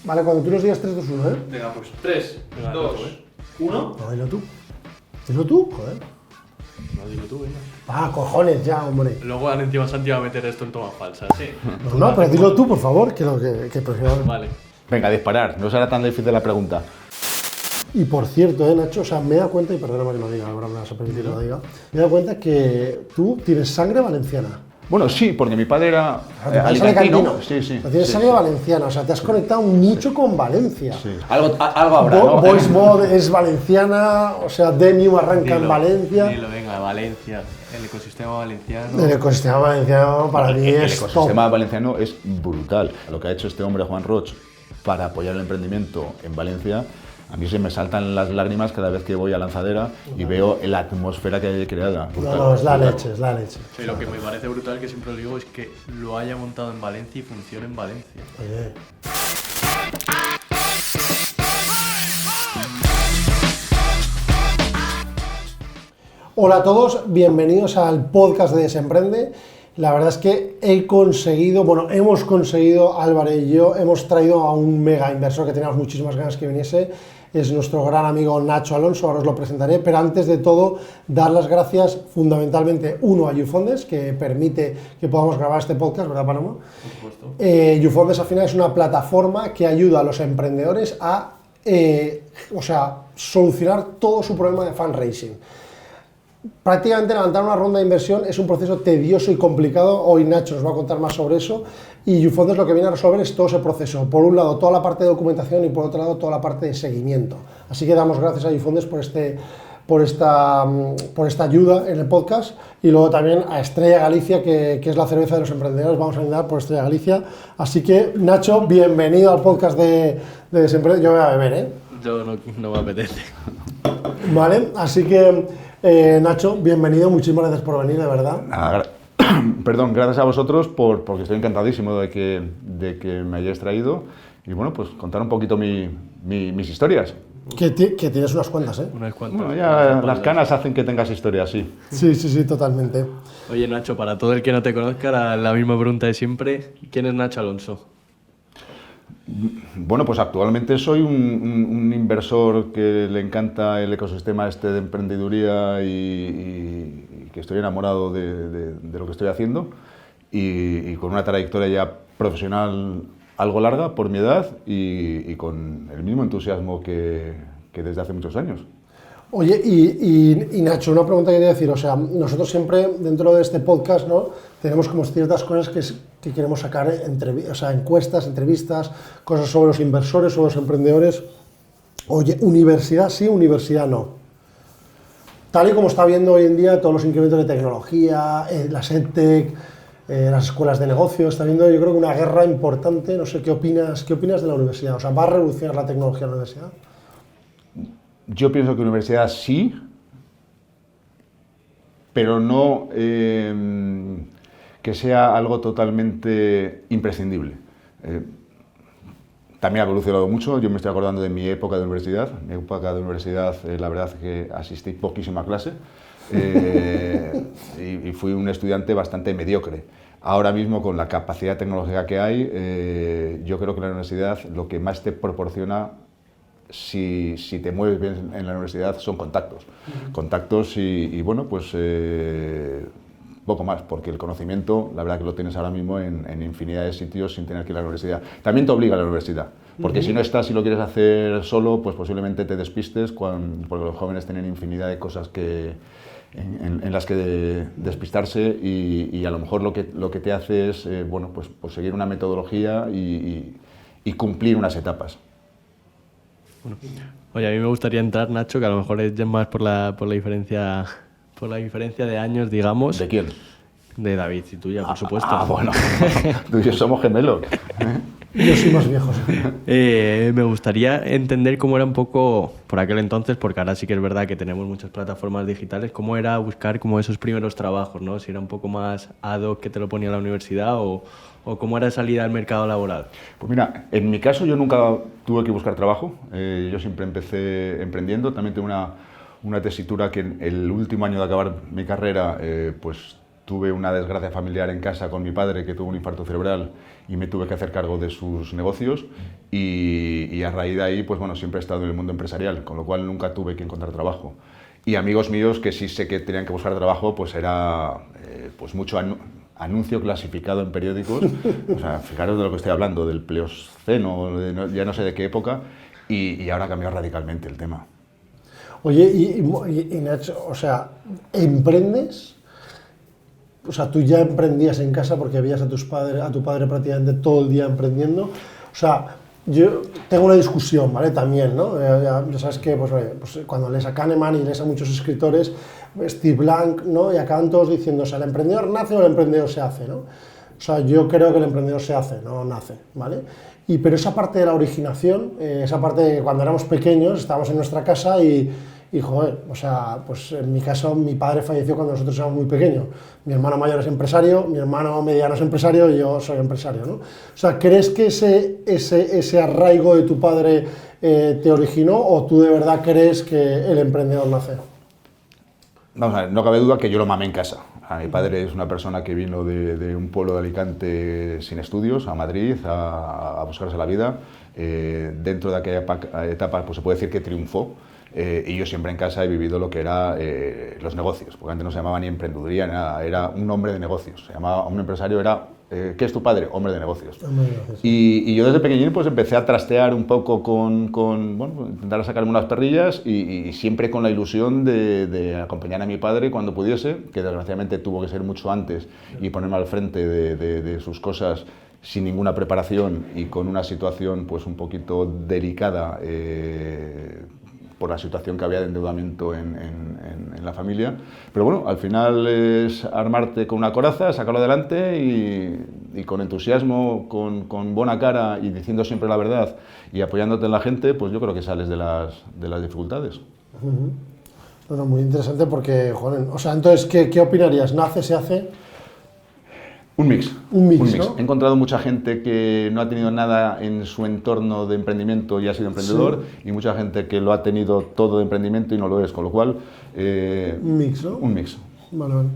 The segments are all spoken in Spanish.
Vale, cuando tú nos digas 3, 2, 1, ¿eh? Venga, pues 3, 2, 1. No, dilo tú. Dilo tú, joder. No, dilo tú, venga. Ah, cojones ya, hombre. Luego encima Santi va a meter esto en tomas falsas. Sí. No, pero dilo tú, por favor, que prefiero. Vale. Venga, disparar, no será tan difícil la pregunta. Y por cierto, Nacho, o sea, me he dado cuenta, y perdóname que lo diga, ahora me vas a permitir que lo diga, me he dado cuenta que tú tienes sangre valenciana. Bueno, sí, porque mi padre era alicantino. Sí, sí. Pero tienes sangre valenciana, o sea, te has conectado mucho con Valencia. Sí. Algo habrá, ¿no? Voice Mod es valenciana, o sea, Demium arranca en Valencia. Dilo, venga, Valencia, el ecosistema valenciano. El ecosistema valenciano para mí El es ecosistema valenciano es brutal. Lo que ha hecho este hombre, Juan Roig, para apoyar el emprendimiento en Valencia, a mí se me saltan las lágrimas cada vez que voy a Lanzadera y veo la atmósfera que hay creada. Brutal, No, es la leche, es la leche. Sí, lo que me parece brutal, que siempre lo digo, es que lo haya montado en Valencia y funcione en Valencia. Oye. Hola a todos, bienvenidos al podcast de Desemprende. La verdad es que hemos conseguido, Álvaro y yo, hemos traído a un mega inversor que teníamos muchísimas ganas que viniese. Es nuestro gran amigo Nacho Alonso, ahora os lo presentaré, pero antes de todo, dar las gracias fundamentalmente, uno, a YouFondes, que permite que podamos grabar este podcast, ¿verdad, Panamá? Por supuesto. YouFondes al final es una plataforma que ayuda a los emprendedores a solucionar todo su problema de fundraising. Prácticamente levantar una ronda de inversión es un proceso tedioso y complicado. Hoy Nacho nos va a contar más sobre eso. Y YouFondes lo que viene a resolver es todo ese proceso. Por un lado, toda la parte de documentación y por otro lado, toda la parte de seguimiento. Así que damos gracias a YouFondes por esta ayuda en el podcast. Y luego también a Estrella Galicia, que es la cerveza de los emprendedores. Vamos a brindar por Estrella Galicia. Así que, Nacho, bienvenido al podcast de Desemprende. Yo voy a beber, ¿eh? Yo no me apetece. Vale, así que... Nacho, bienvenido, muchísimas gracias por venir, de verdad. Perdón, gracias a vosotros porque estoy encantadísimo de que me hayáis traído y bueno, pues contar un poquito mis historias. Que tienes unas cuantas, ¿eh? Unas cuantas. Bueno, ya las canas hacen que tengas historias, sí. Sí, totalmente. Oye, Nacho, para todo el que no te conozca, la misma pregunta de siempre. ¿Quién es Nacho Alonso? Bueno, pues actualmente soy un inversor que le encanta el ecosistema de emprendeduría y que estoy enamorado de lo que estoy haciendo y con una trayectoria ya profesional algo larga por mi edad y con el mismo entusiasmo que desde hace muchos años. Oye, y Nacho, una pregunta que quería decir, o sea, nosotros siempre dentro de este podcast, ¿no? Tenemos como ciertas cosas que queremos sacar, encuestas, entrevistas, cosas sobre los inversores, sobre los emprendedores. Oye, universidad sí, universidad no. Tal y como está viendo hoy en día todos los incrementos de tecnología, las EdTech, las escuelas de negocio, está viendo yo creo que una guerra importante, no sé, ¿qué opinas de la universidad? O sea, ¿va a revolucionar la tecnología en la universidad? Yo pienso que universidad sí, pero no que sea algo totalmente imprescindible. También ha evolucionado mucho, yo me estoy acordando de mi época de universidad. Mi época de universidad, la verdad es que asistí poquísima clase y fui un estudiante bastante mediocre. Ahora mismo, con la capacidad tecnológica que hay, yo creo que la universidad lo que más te proporciona, si te mueves bien en la universidad, son contactos. Contactos y bueno, pues poco más, porque el conocimiento, la verdad que lo tienes ahora mismo en infinidad de sitios sin tener que ir a la universidad. También te obliga a la universidad, porque si no estás y lo quieres hacer solo, pues posiblemente te despistes, porque los jóvenes tienen infinidad de cosas en las que despistarse y a lo mejor lo que te hace es bueno, pues seguir una metodología y cumplir unas etapas. Bueno, oye, a mí me gustaría entrar, Nacho, que a lo mejor es más por la diferencia de años, digamos. ¿De quién? De David y tuya, por supuesto. Bueno, tú y yo somos gemelos. Yo soy más viejo. Me gustaría entender cómo era un poco, por aquel entonces, porque ahora sí que es verdad que tenemos muchas plataformas digitales, cómo era buscar como esos primeros trabajos, ¿no? Si era un poco más ad hoc que te lo ponía la universidad o cómo era salida al mercado laboral. Pues mira, en mi caso yo nunca tuve que buscar trabajo. Yo siempre empecé emprendiendo. También tengo una tesitura que en el último año de acabar mi carrera pues tuve una desgracia familiar en casa con mi padre, que tuvo un infarto cerebral y me tuve que hacer cargo de sus negocios, y a raíz de ahí, pues bueno, siempre he estado en el mundo empresarial, con lo cual nunca tuve que encontrar trabajo. Y amigos míos que sí sé que tenían que buscar trabajo, pues era pues mucho anuncio clasificado en periódicos, o sea, fijaros de lo que estoy hablando, del Pleistoceno, ya no sé de qué época, y ahora ha cambiado radicalmente el tema. Oye, y Nacho, o sea, ¿emprendes? O sea, tú ya emprendías en casa porque veías a tu padre prácticamente todo el día emprendiendo. O sea, yo tengo una discusión, ¿vale? También, ¿no? Ya sabes que pues cuando lees a Kahneman y lees a muchos escritores, Steve Blank, ¿no? Y acaban todos diciendo, o sea, ¿el emprendedor nace o el emprendedor se hace, ¿no? O sea, yo creo que el emprendedor se hace, no nace, ¿vale? Pero esa parte de la originación, esa parte de cuando éramos pequeños, estábamos en nuestra casa y joder, o sea, pues en mi caso, mi padre falleció cuando nosotros éramos muy pequeños. Mi hermano mayor es empresario, mi hermano mediano es empresario y yo soy empresario, ¿no? O sea, ¿crees que ese arraigo de tu padre te originó o tú de verdad crees que el emprendedor nace? Vamos a ver, no cabe duda que yo lo mamé en casa. Mi padre es una persona que vino de un pueblo de Alicante sin estudios, a Madrid, a buscarse la vida. Dentro de aquella etapa, pues se puede decir que triunfó. Y yo siempre en casa he vivido lo que era los negocios, porque antes no se llamaba ni emprendeduría ni nada, era un hombre de negocios. Se llamaba un empresario, era ¿qué es tu padre? Hombre de negocios. Y yo desde pequeñín pues empecé a trastear un poco bueno, intentar sacarme unas perrillas y siempre con la ilusión de acompañar a mi padre cuando pudiese, que desgraciadamente tuvo que ser mucho antes, y ponerme al frente de sus cosas sin ninguna preparación y con una situación pues un poquito delicada por la situación que había de endeudamiento en la familia. Pero bueno, al final es armarte con una coraza, sacarlo adelante y con entusiasmo, con buena cara y diciendo siempre la verdad y apoyándote en la gente, pues yo creo que sales de las dificultades. Bueno, muy interesante porque, joder, o sea, entonces, ¿qué opinarías? ¿Nace, se hace? Un mix. Un mix, ¿no? He encontrado mucha gente que no ha tenido nada en su entorno de emprendimiento y ha sido emprendedor, sí, y mucha gente que lo ha tenido todo de emprendimiento y no lo es, con lo cual... un mix, ¿no? Un mix. Vale, vale.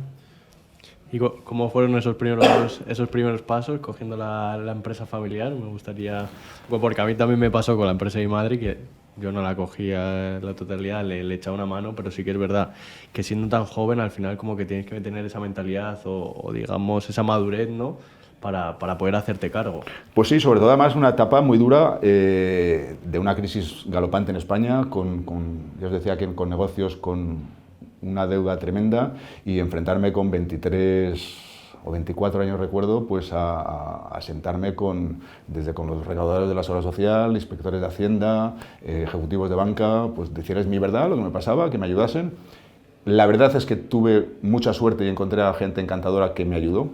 ¿Y cómo fueron esos primeros pasos cogiendo la empresa familiar? Me gustaría... Bueno, porque a mí también me pasó con la empresa de mi madre, que yo no la cogía en la totalidad, le echaba una mano, pero sí que es verdad que siendo tan joven al final como que tienes que tener esa mentalidad o digamos esa madurez, ¿no? Para poder hacerte cargo. Pues sí, sobre todo además una etapa muy dura de una crisis galopante en España, ya os decía que con negocios con una deuda tremenda y enfrentarme con 23 o 24 años recuerdo, pues a sentarme desde con los recaudadores de la Seguridad Social, inspectores de Hacienda, ejecutivos de banca, pues decirles mi verdad, lo que me pasaba, que me ayudasen. La verdad es que tuve mucha suerte y encontré a gente encantadora que me ayudó.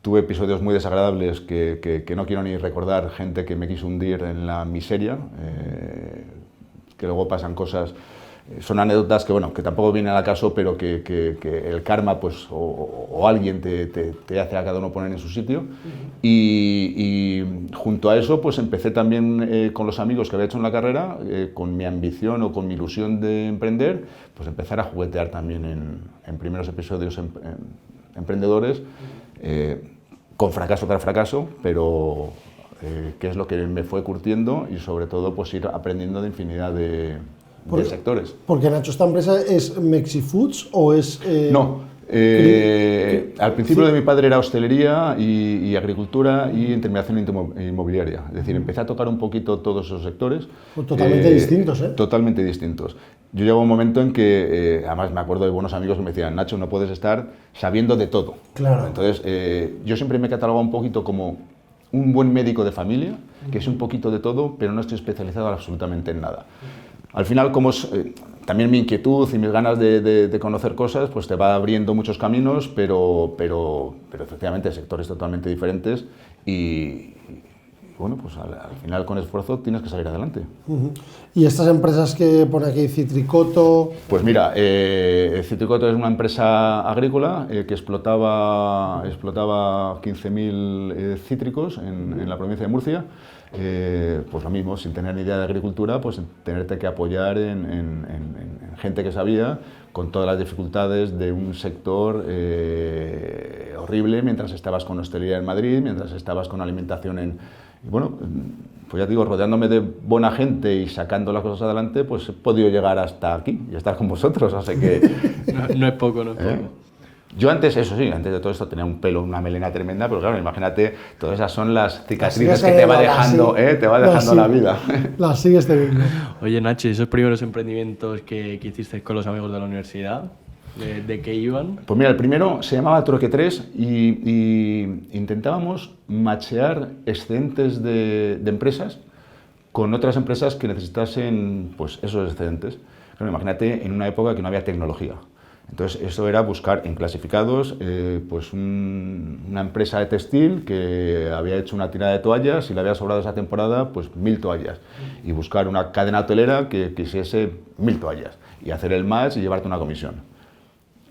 Tuve episodios muy desagradables que no quiero ni recordar, gente que me quiso hundir en la miseria, que luego pasan cosas. Son anécdotas que, bueno, que tampoco vienen al caso, pero que el karma pues, o alguien te hace a cada uno poner en su sitio. Y junto a eso pues empecé también con los amigos que había hecho en la carrera, con mi ambición o con mi ilusión de emprender, pues empezar a juguetear también en primeros episodios emprendedores, con fracaso tras fracaso, pero que es lo que me fue curtiendo y sobre todo pues ir aprendiendo de infinidad de sectores. Porque, Nacho, ¿esta empresa es Mexifoods o es...? No, al principio de mi padre era hostelería y agricultura y intermediación inmobiliaria. Es decir, empecé a tocar un poquito todos esos sectores. Totalmente distintos, ¿eh? Totalmente distintos. Yo llegó un momento en que, además me acuerdo de buenos amigos que me decían, Nacho, no puedes estar sabiendo de todo. Claro. Entonces, yo siempre me he catalogado un poquito como un buen médico de familia, que es un poquito de todo, pero no estoy especializado absolutamente en nada. Al final, como también mi inquietud y mis ganas de conocer cosas, pues te va abriendo muchos caminos, pero efectivamente sectores totalmente diferentes y bueno, pues al final con esfuerzo tienes que salir adelante. ¿Y estas empresas que pone aquí, Citricoto? Pues mira, Citricoto es una empresa agrícola que explotaba 15.000 cítricos en la provincia de Murcia. pues lo mismo, sin tener ni idea de agricultura, pues tenerte que apoyar en gente que sabía, con todas las dificultades de un sector horrible, mientras estabas con hostelería en Madrid, mientras estabas con alimentación en... Y bueno, pues ya te digo, rodeándome de buena gente y sacando las cosas adelante, pues he podido llegar hasta aquí y estar con vosotros, así que... No es poco, no es poco. Yo antes, eso sí, antes de todo esto tenía un pelo, una melena tremenda, pero claro, imagínate, todas esas son las cicatrices que te va dejando, te va dejando la vida. Las sigues teniendo. Oye, Nacho, ¿esos primeros emprendimientos que hiciste con los amigos de la universidad, de qué iban? Pues mira, el primero se llamaba Troque 3 y intentábamos machear excedentes de empresas con otras empresas que necesitasen pues, esos excedentes. Claro, imagínate en una época que no había tecnología. Entonces, eso era buscar en clasificados pues una empresa de textil que había hecho una tirada de toallas y le había sobrado esa temporada pues 1000 toallas. Y buscar una cadena hotelera que quisiese 1000 toallas y hacer el match y llevarte una comisión.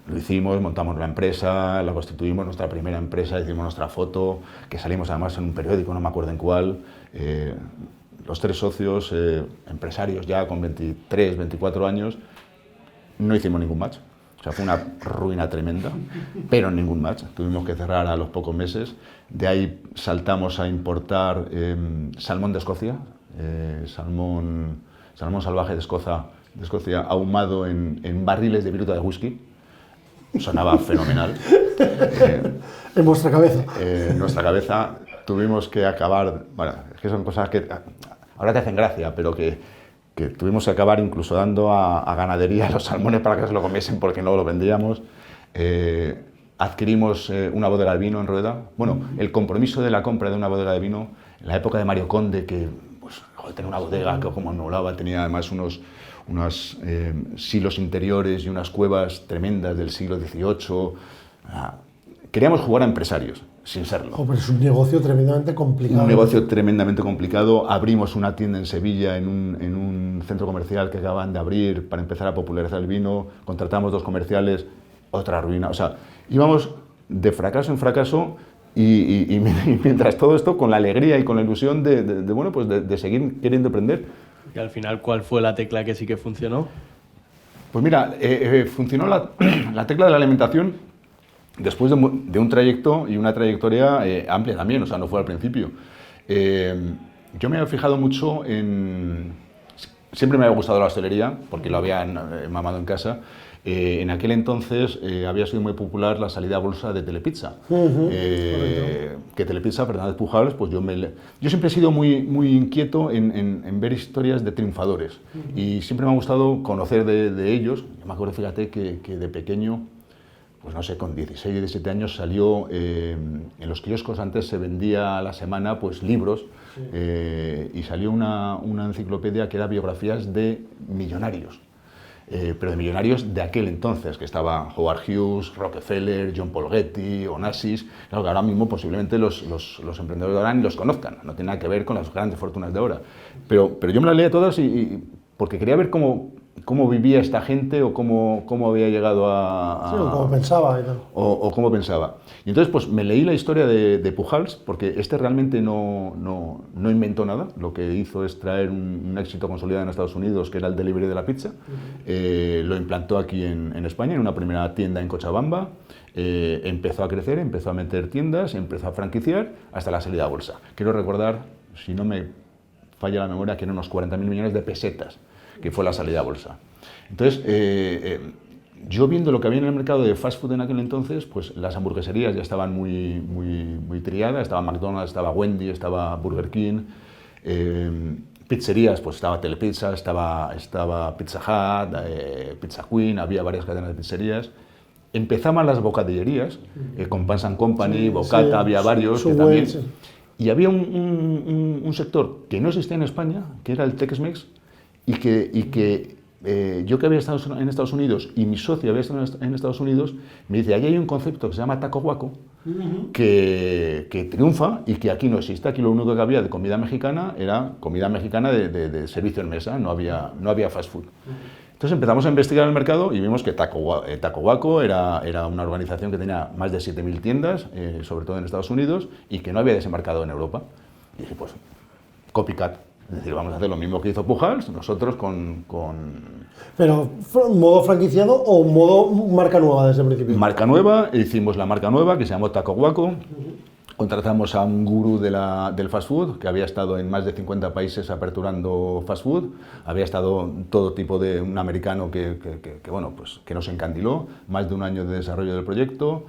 Lo hicimos, montamos la empresa, la constituimos, nuestra primera empresa, hicimos nuestra foto, que salimos además en un periódico, no me acuerdo en cuál. Los 3 socios, empresarios ya con 23, 24 años, no hicimos ningún match. O sea, fue una ruina tremenda, pero ningún match. Tuvimos que cerrar a los pocos meses. De ahí saltamos a importar salmón de Escocia, salmón salvaje de Escocia ahumado en barriles de viruta de whisky. Sonaba fenomenal. En vuestra cabeza. En nuestra cabeza tuvimos que acabar... Bueno, es que son cosas que ahora te hacen gracia, pero que tuvimos que acabar incluso dando a ganadería los salmones para que se lo comiesen porque no lo vendíamos. Adquirimos una bodega de vino en Rueda. Bueno, el compromiso de la compra de una bodega de vino en la época de Mario Conde, que pues, tenía una bodega que como molaba, tenía además unos silos interiores y unas cuevas tremendas del siglo XVIII. Queríamos jugar a empresarios, sin serlo. Pero es un negocio tremendamente complicado. Un negocio tremendamente complicado. Abrimos una tienda en Sevilla, en un centro comercial que acababan de abrir para empezar a popularizar el vino. Contratamos 2 comerciales, otra ruina. O sea, íbamos de fracaso en fracaso y mientras todo esto con la alegría y con la ilusión de seguir queriendo emprender. Y al final, ¿cuál fue la tecla que sí que funcionó? Pues mira, funcionó la tecla de la alimentación después de un trayecto y una trayectoria amplia también, o sea, no fue al principio. Yo me había fijado mucho en... Siempre me había gustado la hostelería, porque lo había mamado en casa. En aquel entonces había sido muy popular la salida a bolsa de Telepizza. Que Telepizza, Fernández Pujals, pues yo siempre he sido muy inquieto en ver historias de triunfadores. Y siempre me ha gustado conocer de ellos. Yo me acuerdo, fíjate, que de pequeño, pues no sé, con 16, 17 años salió, en los kioscos antes se vendía a la semana pues libros, y salió una enciclopedia que era biografías de millonarios, pero de millonarios de aquel entonces, que estaba Howard Hughes, Rockefeller, John Paul Getty, Onassis. Claro que ahora mismo posiblemente los emprendedores de ahora ni los conozcan, no tiene nada que ver con las grandes fortunas de ahora. Pero yo me las leí todas porque quería ver cómo vivía esta gente o cómo había llegado Sí, o cómo pensaba y tal. O cómo pensaba. Y entonces pues me leí la historia de Pujals, porque realmente no inventó nada. Lo que hizo es traer un éxito consolidado en Estados Unidos, que era el delivery de la pizza. Lo implantó aquí en España, en una primera tienda en Cochabamba. Empezó a crecer, empezó a meter tiendas, empezó a franquiciar hasta la salida a bolsa. Quiero recordar, si no me falla la memoria, que eran unos 40.000 millones de pesetas, que fue la salida a bolsa. Entonces, yo viendo lo que había en el mercado de fast food en aquel entonces, pues las hamburgueserías ya estaban muy triadas, estaba McDonald's, estaba Wendy, estaba Burger King, pizzerías, pues estaba Telepizza, estaba Pizza Hut, Pizza Queen, había varias cadenas de pizzerías. Empezaban las bocadillerías, con Pans & Company, Bocata, había varios que también... Y había un sector que no existía en España, que era el Tex-Mex, y que yo que había estado en Estados Unidos y mi socio había estado en Estados Unidos, me dice, ahí hay un concepto que se llama taco guaco, que triunfa y que aquí no existe. Aquí lo único que había de comida mexicana era comida mexicana de servicio en mesa, no había fast food. Entonces empezamos a investigar el mercado y vimos que Taco Guaco era una organización que tenía más de 7.000 tiendas, sobre todo en Estados Unidos, y que no había desembarcado en Europa. Y dije, pues copycat. Es decir, vamos a hacer lo mismo que hizo Pujals, nosotros con Pero, ¿modo franquiciado o modo marca nueva desde el principio? marca nueva. Hicimos la marca nueva que se llamó Taco Guaco. Contratamos a un gurú del fast food que había estado en más de 50 países aperturando fast food. Había estado todo tipo de un americano bueno, pues, que nos encandiló. Más de un año de desarrollo del proyecto,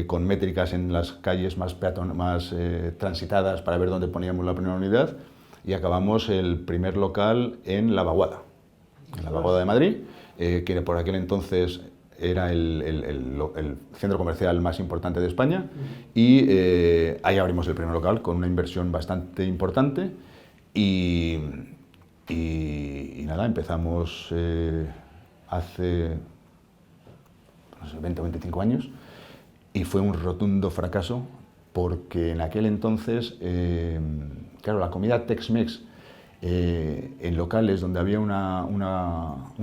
con métricas en las calles más transitadas para ver dónde poníamos la primera unidad. Y acabamos el primer local en La Vaguada de Madrid, que por aquel entonces era el centro comercial más importante de España, y ahí abrimos el primer local con una inversión bastante importante y nada, empezamos hace no sé, 20 o 25 años y fue un rotundo fracaso porque en aquel entonces, claro, la comida Tex-Mex en locales donde había un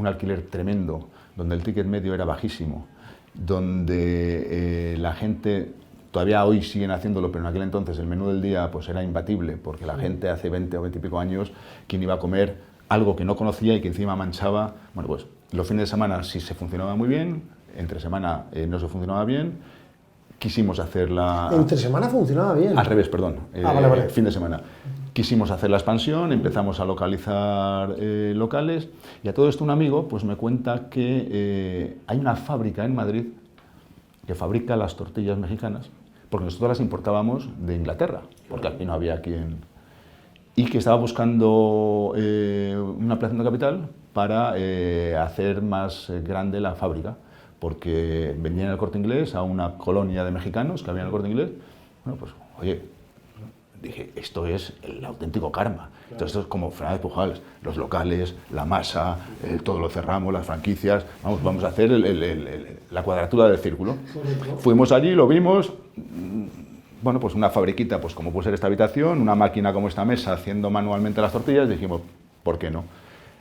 alquiler tremendo, donde el ticket medio era bajísimo, donde la gente, todavía hoy siguen haciéndolo, pero en aquel entonces el menú del día pues era imbatible, porque la gente hace 20 o 20 y pico años, quien iba a comer algo que no conocía y que encima manchaba, bueno, pues los fines de semana sí se funcionaba muy bien, entre semana no se funcionaba bien. Quisimos hacerla... Entre semana funcionaba bien. Al revés, perdón. Vale. Fin de semana. Quisimos hacer la expansión, empezamos a localizar locales y a todo esto un amigo pues me cuenta que hay una fábrica en Madrid que fabrica las tortillas mexicanas, porque nosotros las importábamos de Inglaterra, porque aquí no había quien... Y que estaba buscando una ampliación de capital para hacer más grande la fábrica, porque vendían el Corte Inglés a una colonia de mexicanos que había en el Corte Inglés. Bueno, pues, oye, dije, esto es el auténtico karma. Entonces, esto es como Fernández Pujals, los locales, la masa, todo lo cerramos, las franquicias, vamos a hacer la cuadratura del círculo. Fuimos allí, lo vimos, bueno, pues una fabriquita, pues como puede ser esta habitación, una máquina como esta mesa haciendo manualmente las tortillas, dijimos, ¿por qué no?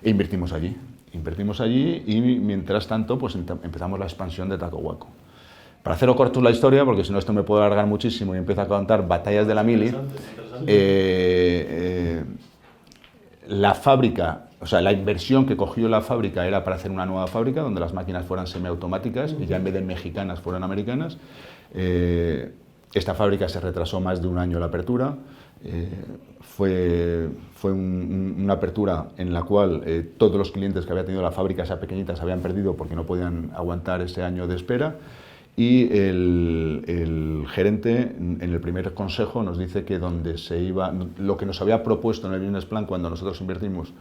E invertimos allí. Invertimos allí y mientras tanto pues empezamos la expansión de Taco Guaco. Para haceros cortos la historia, porque si no esto me puedo alargar muchísimo y empiezo a contar batallas de la mili, la fábrica, o sea, la inversión que cogió la fábrica era para hacer una nueva fábrica donde las máquinas fueran semiautomáticas y ya en vez de mexicanas fueran americanas. Esta fábrica se retrasó más de un año la apertura. Fue una apertura en la cual todos los clientes que había tenido la fábrica, esa pequeñita, se habían perdido porque no podían aguantar ese año de espera. Y el gerente en el primer consejo nos dice que donde se iba, lo que nos había propuesto en el business plan cuando nosotros invertimos,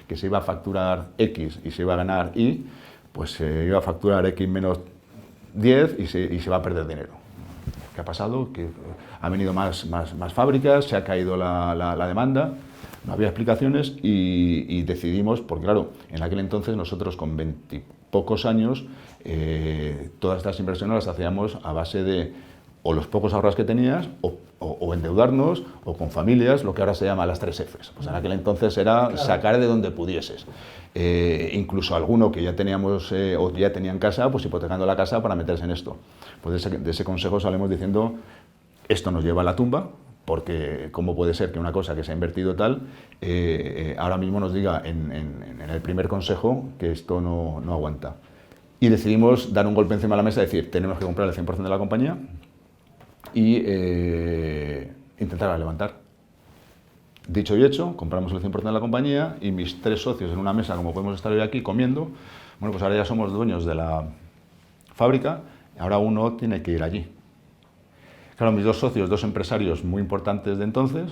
que se iba a facturar X y se iba a ganar Y, pues se iba a facturar X menos 10 y se va a perder dinero. ¿Qué ha pasado? Que han venido más fábricas, se ha caído la demanda, no había explicaciones y decidimos, porque claro, en aquel entonces nosotros con 20 y pocos años, todas estas inversiones las hacíamos a base de o los pocos ahorros que tenías o endeudarnos o con familias, lo que ahora se llama las 3 Fs. Pues en aquel entonces era sacar de donde pudieses. Incluso alguno que ya teníamos o ya tenían casa, pues hipotecando la casa para meterse en esto. Pues de ese consejo salimos diciendo, esto nos lleva a la tumba, porque cómo puede ser que una cosa que se ha invertido tal, ahora mismo nos diga en el primer consejo que esto no aguanta. Y decidimos dar un golpe encima de la mesa y decir, tenemos que comprar el 100% de la compañía y intentar levantar. Dicho y hecho, compramos el 100% de la compañía y mis 3 socios en una mesa, como podemos estar hoy aquí comiendo, bueno, pues ahora ya somos dueños de la fábrica, ahora uno tiene que ir allí. Claro, mis 2 socios, 2 empresarios muy importantes de entonces,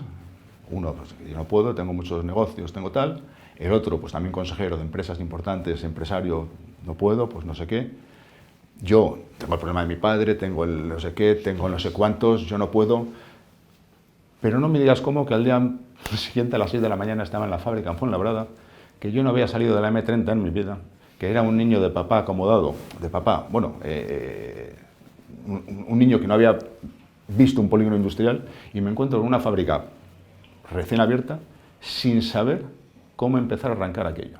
uno, pues yo no puedo, tengo muchos negocios, tengo tal, el otro, pues también consejero de empresas importantes, empresario, no puedo, pues no sé qué. Yo tengo el problema de mi padre, tengo el no sé qué, tengo no sé cuántos, yo no puedo. Pero no me digas cómo que al día siguiente a las 6 de la mañana estaba en la fábrica en Fuenlabrada, que yo no había salido de la M30 en mi vida, que era un niño de papá acomodado, de papá, bueno, un niño que no había visto un polígono industrial y me encuentro en una fábrica recién abierta sin saber cómo empezar a arrancar aquello.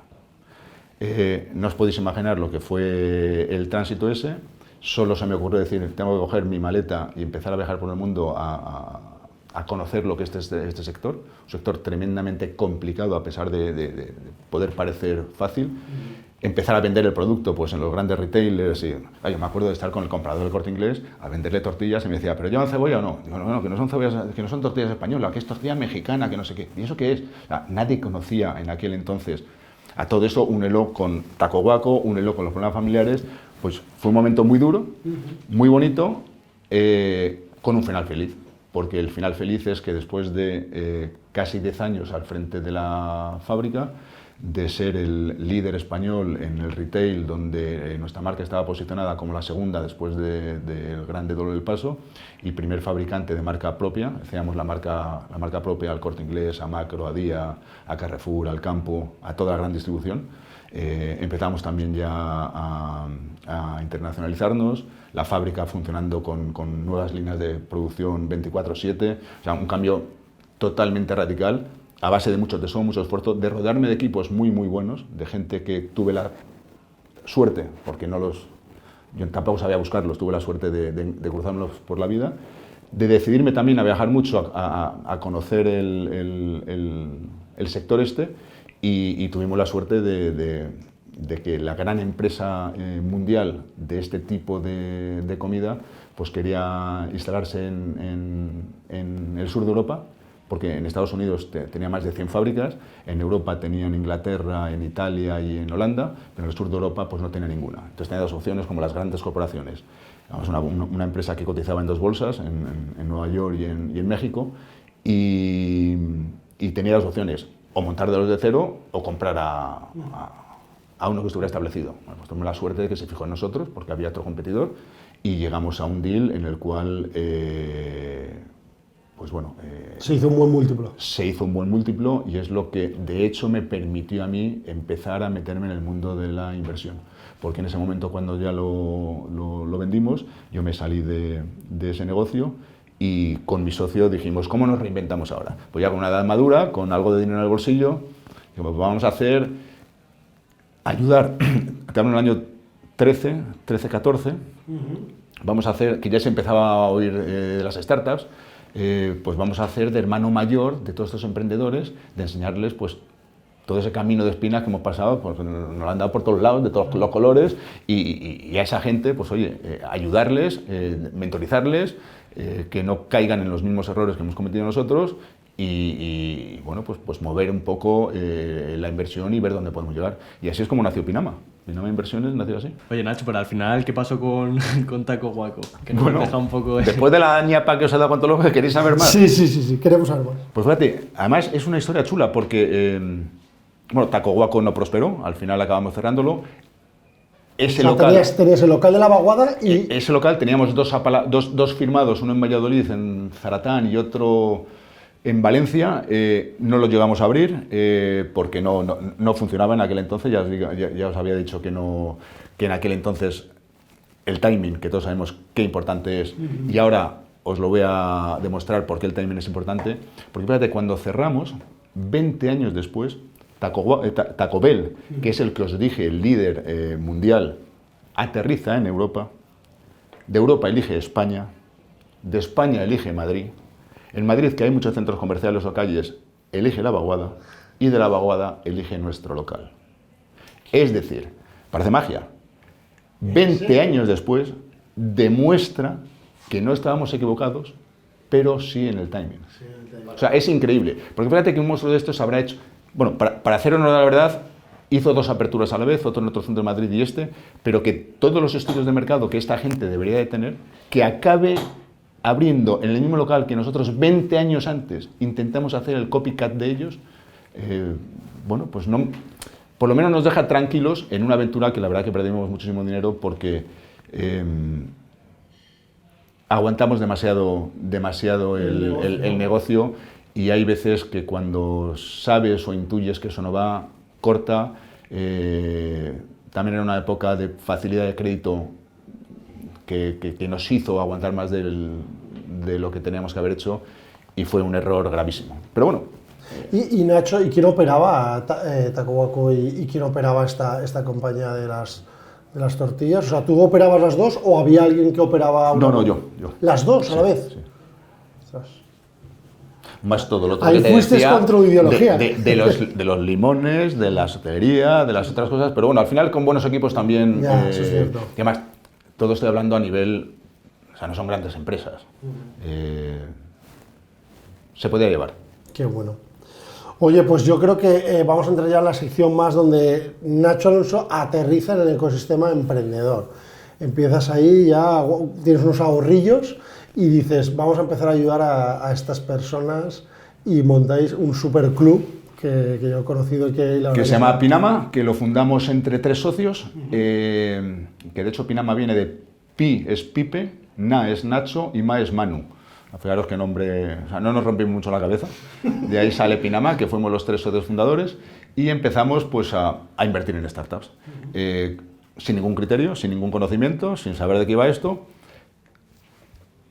No os podéis imaginar lo que fue el tránsito ese, solo se me ocurrió decir, tengo que coger mi maleta y empezar a viajar por el mundo a a conocer lo que es este sector, un sector tremendamente complicado a pesar de poder parecer fácil. Empezar a vender el producto pues en los grandes retailers. Yo me acuerdo de estar con el comprador del Corte Inglés a venderle tortillas y me decía, ¿pero llevan cebolla o no? Digo, no, que no son cebollas, que no son tortillas españolas, que es tortilla mexicana, que no sé qué. ¿Y eso qué es? O sea, nadie conocía en aquel entonces. A todo eso, únelo con Taco Guaco, únelo con los problemas familiares, pues fue un momento muy duro, muy bonito, con un final feliz. Porque el final feliz es que después de casi 10 años al frente de la fábrica, de ser el líder español en el retail, donde nuestra marca estaba posicionada como la segunda después del Grande Dolo del Paso, y primer fabricante de marca propia. Hacíamos la marca propia al Corte Inglés, a Macro, a Día, a Carrefour, al Campo, a toda la gran distribución. Empezamos también ya a internacionalizarnos, la fábrica funcionando con nuevas líneas de producción 24/7, o sea, un cambio totalmente radical, a base de mucho tesón, mucho esfuerzo, de rodearme de equipos muy, muy buenos, de gente que tuve la suerte, porque yo tampoco sabía buscarlos, tuve la suerte de cruzarlos por la vida, de decidirme también a viajar mucho, a conocer el sector este, y tuvimos la suerte de que la gran empresa mundial de este tipo de comida pues quería instalarse en el sur de Europa, porque en Estados Unidos tenía más de 100 fábricas, en Europa tenía en Inglaterra, en Italia y en Holanda, pero en el sur de Europa pues no tenía ninguna. Entonces tenía dos opciones como las grandes corporaciones. Una empresa que cotizaba en 2 bolsas, en Nueva York y en México, y tenía 2 opciones, o montar de los de cero o comprar a uno que estuviera establecido. Bueno, pues tuvimos la suerte de que se fijó en nosotros, porque había otro competidor, y llegamos a un deal en el cual... pues bueno, se hizo un buen múltiplo. Se hizo un buen múltiplo y es lo que de hecho me permitió a mí empezar a meterme en el mundo de la inversión. Porque en ese momento, cuando ya lo vendimos, yo me salí de ese negocio y con mi socio dijimos, ¿cómo nos reinventamos ahora? Pues ya con una edad madura, con algo de dinero en el bolsillo, pues vamos a ayudar, te hablo en el año 13-14, vamos a hacer, que ya se empezaba a oír de las startups, pues vamos a hacer de hermano mayor de todos estos emprendedores, de enseñarles pues todo ese camino de espinas que hemos pasado, pues nos lo han dado por todos lados, de todos los colores, y a esa gente, pues oye, ayudarles, mentorizarles, que no caigan en los mismos errores que hemos cometido nosotros, y bueno, pues mover un poco la inversión y ver dónde podemos llegar. Y así es como nació Pinama. Pinama Inversiones nació así. Oye, Nacho, pero al final, ¿qué pasó con Taco Guaco? Que nos bueno, deja un poco... después de la ñapa que os he dado cuánto loco, ¿queréis saber más? Sí, queremos saber más. Pues fíjate, además es una historia chula porque, bueno, Taco Guaco no prosperó, al final acabamos cerrándolo. Ese local, tenías el local de la Vaguada y... Ese local teníamos dos firmados, uno en Valladolid, en Zaratán, y otro en Valencia. No lo llegamos a abrir porque no funcionaba en aquel entonces. Ya os había dicho que en aquel entonces el timing, que todos sabemos qué importante es, y ahora os lo voy a demostrar por qué el timing es importante. Porque fíjate, cuando cerramos, 20 años después, Taco Bell, que es el que os dije, el líder mundial, aterriza en Europa. De Europa elige España, de España elige Madrid. En Madrid, que hay muchos centros comerciales o calles, elige la Vaguada, y de la Vaguada elige nuestro local. Es decir, parece magia, 20 años después demuestra que no estábamos equivocados, pero sí en el timing. O sea, es increíble, porque fíjate que un monstruo de estos habrá hecho... Bueno, para hacer honor a la verdad, hizo 2 aperturas a la vez, otro en otro centro de Madrid y pero que todos los estudios de mercado que esta gente debería de tener, que acabe abriendo en el mismo local que nosotros 20 años antes intentamos hacer el copycat de ellos, bueno, pues no, por lo menos nos deja tranquilos en una aventura que la verdad que perdimos muchísimo dinero porque aguantamos demasiado el negocio. Y hay veces que cuando sabes o intuyes que eso no va, corta. También era una época de facilidad de crédito que nos hizo aguantar más de lo que teníamos que haber hecho, y fue un error gravísimo. Pero bueno. Y Nacho, ¿y quién operaba Taco Guaco y quién operaba esta compañía de las tortillas? O sea, ¿tú operabas las dos o había alguien que operaba una? No, yo. ¿Las dos a la vez? Sí. Ostras. más todo lo otro Ahí que te fuiste decía con tu ideología. de los limones, de la hostelería, de las otras cosas, pero bueno, al final con buenos equipos también, Ya, eso es cierto. y además, todo estoy hablando a nivel, o sea, no son grandes empresas, se podía llevar. Qué bueno. Oye, pues yo creo que vamos a entrar ya en la sección más donde Nacho Alonso aterriza en el ecosistema emprendedor. Empiezas ahí, ya tienes unos ahorrillos y dices, vamos a empezar a ayudar a estas personas y montáis un superclub que yo he conocido y que se llama Pinama, que lo fundamos entre 3 socios, que de hecho Pinama viene de Pi es Pipe, Na es Nacho y Ma es Manu. Fijaros qué nombre, o sea, no nos rompimos mucho la cabeza. De ahí sale Pinama, que fuimos los 3 socios fundadores, y empezamos pues a invertir en startups. Sin ningún criterio, sin ningún conocimiento, sin saber de qué iba esto,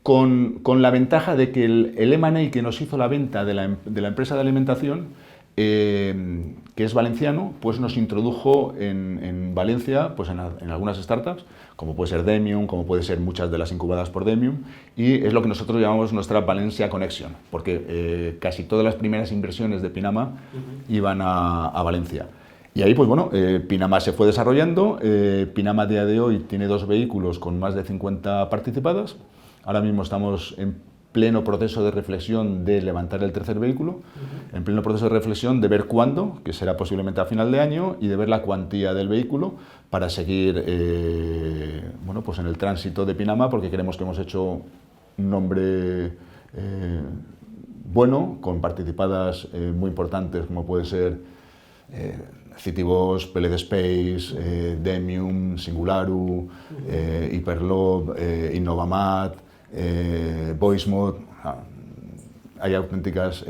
con la ventaja de que el M&A que nos hizo la venta de la empresa de alimentación, que es valenciano, pues nos introdujo en Valencia pues en algunas startups, como puede ser Demium, como puede ser muchas de las incubadas por Demium, y es lo que nosotros llamamos nuestra Valencia Connection, porque casi todas las primeras inversiones de Pinama iban a Valencia. Y ahí, pues bueno, Pinama se fue desarrollando. Pinama a día de hoy tiene 2 vehículos con más de 50 participadas. Ahora mismo estamos en pleno proceso de reflexión de levantar el 3er vehículo, en pleno proceso de reflexión de ver cuándo, que será posiblemente a final de año, y de ver la cuantía del vehículo para seguir bueno, pues en el tránsito de Pinama, porque creemos que hemos hecho un nombre bueno, con participadas muy importantes, como puede ser Citibos, PLD Space, Demium, Singularu, Hyperlob, Innovamat, VoiceMod. Hay auténticas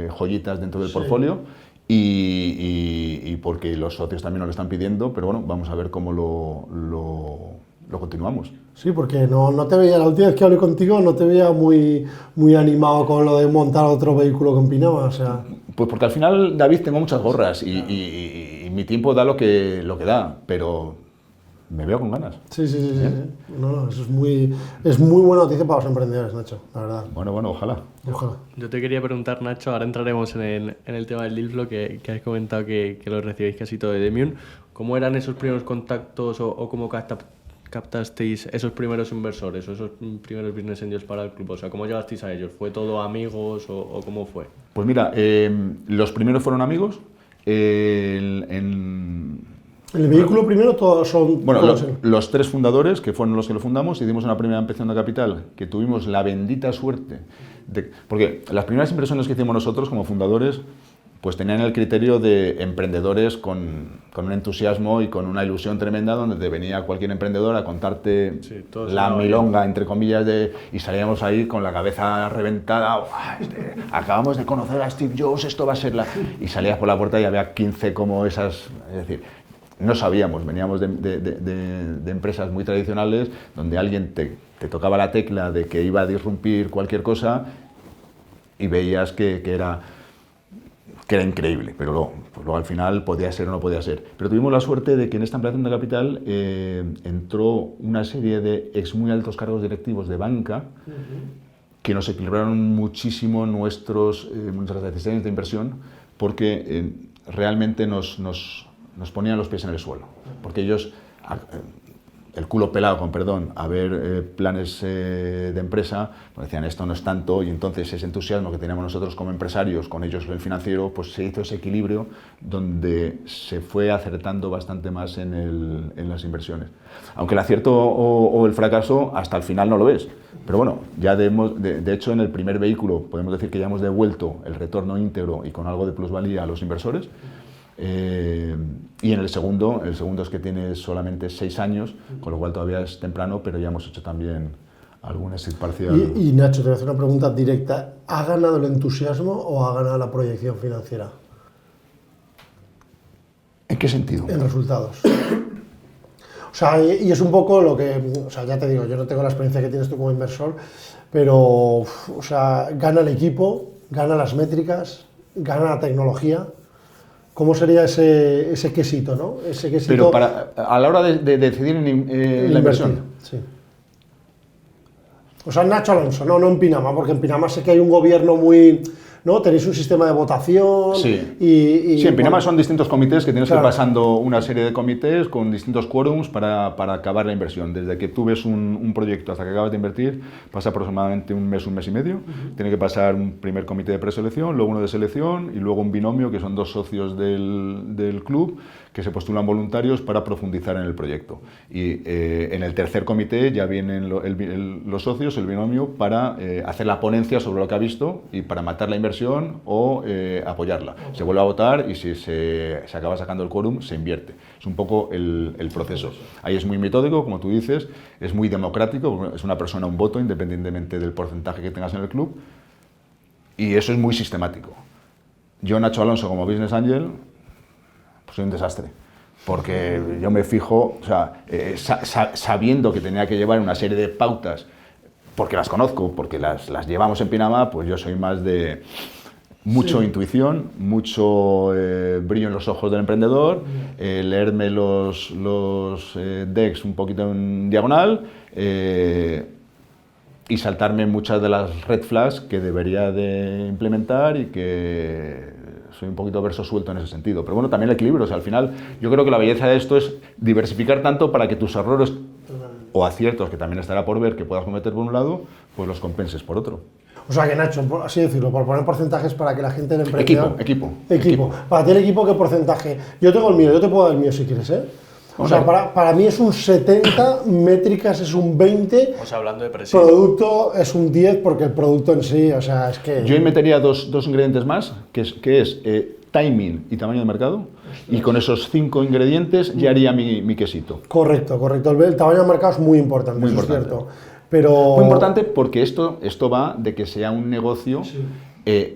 joyitas dentro del portfolio y porque los socios también nos lo están pidiendo, pero bueno, vamos a ver cómo lo continuamos. Sí, porque no te veía, la última vez que hablé contigo, no te veía muy animado con lo de montar otro vehículo con Pinama, o sea... Pues porque al final, David, tengo muchas gorras y mi tiempo da lo que da, pero me veo con ganas. Sí. No, eso es muy buena noticia para los emprendedores, Nacho, la verdad. Bueno, ojalá. Yo te quería preguntar, Nacho, ahora entraremos en el tema del deal flow que has comentado que lo recibéis casi todo de Demium. ¿Cómo eran esos primeros contactos o cómo captasteis esos primeros inversores o esos primeros business angels para el club? O sea, ¿cómo llegasteis a ellos? ¿Fue todo amigos o cómo fue? Pues mira, los primeros fueron amigos. El vehículo primero todos son... Bueno, los 3 fundadores, que fueron los que lo fundamos, hicimos una primera inversión de capital, que tuvimos la bendita suerte porque las primeras inversiones que hicimos nosotros como fundadores, pues tenían el criterio de emprendedores con un entusiasmo y con una ilusión tremenda, donde te venía cualquier emprendedor a contarte la milonga, entre comillas, y salíamos ahí con la cabeza reventada. Acabamos de conocer a Steve Jobs, esto va a ser la... Y salías por la puerta y había 15 como esas... Es decir, no sabíamos, veníamos de empresas muy tradicionales, donde alguien te tocaba la tecla de que iba a disrumpir cualquier cosa y veías que era increíble, pero luego al final podía ser o no podía ser. Pero tuvimos la suerte de que en esta ampliación de capital entró una serie de muy altos cargos directivos de banca que nos equilibraron muchísimo nuestras decisiones de inversión, porque realmente nos ponían los pies en el suelo, porque ellos, el culo pelado, con perdón, a ver planes de empresa, pues decían esto no es tanto, y entonces ese entusiasmo que teníamos nosotros como empresarios, con ellos el financiero, pues se hizo ese equilibrio donde se fue acertando bastante más en las inversiones. Aunque el acierto o el fracaso hasta el final no lo ves, pero bueno, ya de hecho en el primer vehículo podemos decir que ya hemos devuelto el retorno íntegro y con algo de plusvalía a los inversores. Y en el segundo es que tiene solamente 6 años, con lo cual todavía es temprano, pero ya hemos hecho también algún exit parcial. Y Nacho, te voy a hacer una pregunta directa. ¿Ha ganado el entusiasmo o ha ganado la proyección financiera? ¿En qué sentido? En resultados. O sea, y es un poco lo que... O sea, ya te digo, yo no tengo la experiencia que tienes tú como inversor, pero, o sea, gana el equipo, gana las métricas, gana la tecnología. ¿Cómo sería ese quesito, no? Ese quesito... Pero a la hora de decidir en la inversión. Sí. O sea, Nacho Alonso, no en Pinama, porque en Pinama sé que hay un gobierno muy ¿no? Tenéis un sistema de votación. Sí, y en Pinama son distintos comités que tienes que ir Claro. pasando una serie de comités con distintos quórums para acabar la inversión. Desde que tú ves un proyecto hasta que acabas de invertir, pasa aproximadamente un mes y medio. Tiene que pasar un primer comité de preselección, luego uno de selección y luego un binomio, que son dos socios del club, que se postulan voluntarios para profundizar en el proyecto. Y en el tercer comité ya vienen los socios, el binomio, para hacer la ponencia sobre lo que ha visto y para matar la inversión o apoyarla. Se vuelve a votar y si se acaba sacando el quórum, se invierte. Es un poco el proceso. Ahí es muy metódico, como tú dices, es muy democrático, es una persona, un voto, independientemente del porcentaje que tengas en el club, y eso es muy sistemático. Yo, Nacho Alonso, como Business Angel, pues soy un desastre, porque yo me fijo, o sea, sabiendo que tenía que llevar una serie de pautas, porque las conozco, porque las llevamos en Pinama, pues yo soy más de mucho intuición, mucho brillo en los ojos del emprendedor, leerme los decks un poquito en diagonal y saltarme muchas de las red flags que debería de implementar, y que soy un poquito verso suelto en ese sentido. Pero bueno, también el equilibrio. O sea, al final, yo creo que la belleza de esto es diversificar tanto para que tus errores o aciertos, que también estará por ver, que puedas cometer por un lado, pues los compenses por otro. O sea que, Nacho, por así decirlo, por poner porcentajes para que la gente del emprendedor... Equipo. Para ti el equipo, ¿qué porcentaje? Yo tengo el mío, yo te puedo dar el mío si quieres, ¿eh? O sea, para mí es un 70, métricas es un 20, O sea, hablando de presión. producto es un 10, porque el producto en sí, o sea, es que... Yo ahí metería dos ingredientes más, que es timing y tamaño de mercado, y con esos 5 ingredientes ya haría mi quesito. Correcto. El tamaño del mercado es muy importante, Muy eso importante. es cierto. Pero... Muy importante, porque esto va de que sea un negocio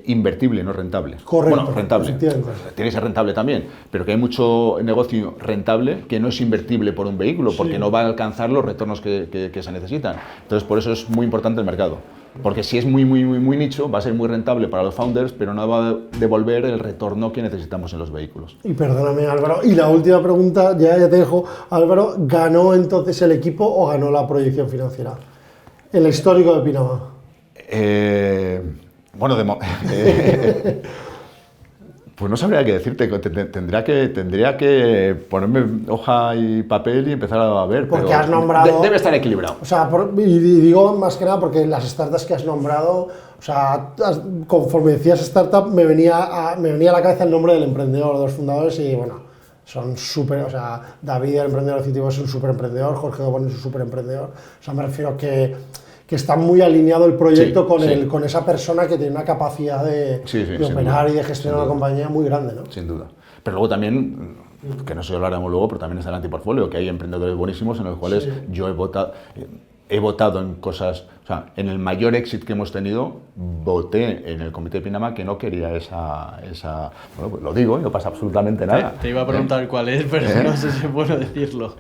invertible, no rentable. Correcto, Bueno, rentable. efectivamente. Tiene que ser rentable también, pero que hay mucho negocio rentable que no es invertible por un vehículo, porque no va a alcanzar los retornos que se necesitan. Entonces, por eso es muy importante el mercado. Porque si es muy nicho, va a ser muy rentable para los founders, pero no va a devolver el retorno que necesitamos en los vehículos. Y perdóname, Álvaro, y la última pregunta, ya te dejo, Álvaro, ¿ganó entonces el equipo o ganó la proyección financiera? El histórico de Pinama. Bueno, pues no sabría qué decirte, tendría que ponerme hoja y papel y empezar a ver. Porque pero has nombrado... debe estar equilibrado. O sea, y digo más que nada porque las startups que has nombrado, o sea, conforme decías startup, me venía a la cabeza el nombre del emprendedor, de los fundadores, y bueno, son súper, o sea, David, el emprendedor ejecutivo, es un súper emprendedor, Jorge Dobón es un súper emprendedor, o sea, me refiero que está muy alineado el proyecto con esa persona que tiene una capacidad de operar y de gestionar una compañía muy grande, ¿no? Sin duda. Pero luego también, que no sé si hablaremos luego, pero también está el antiportfolio, que hay emprendedores buenísimos en los cuales yo he votado en cosas, o sea, en el mayor éxito que hemos tenido, voté en el comité de Pinama que no quería esa bueno, pues lo digo, no pasa absolutamente nada. Te iba a preguntar cuál es, pero no sé si es bueno decirlo.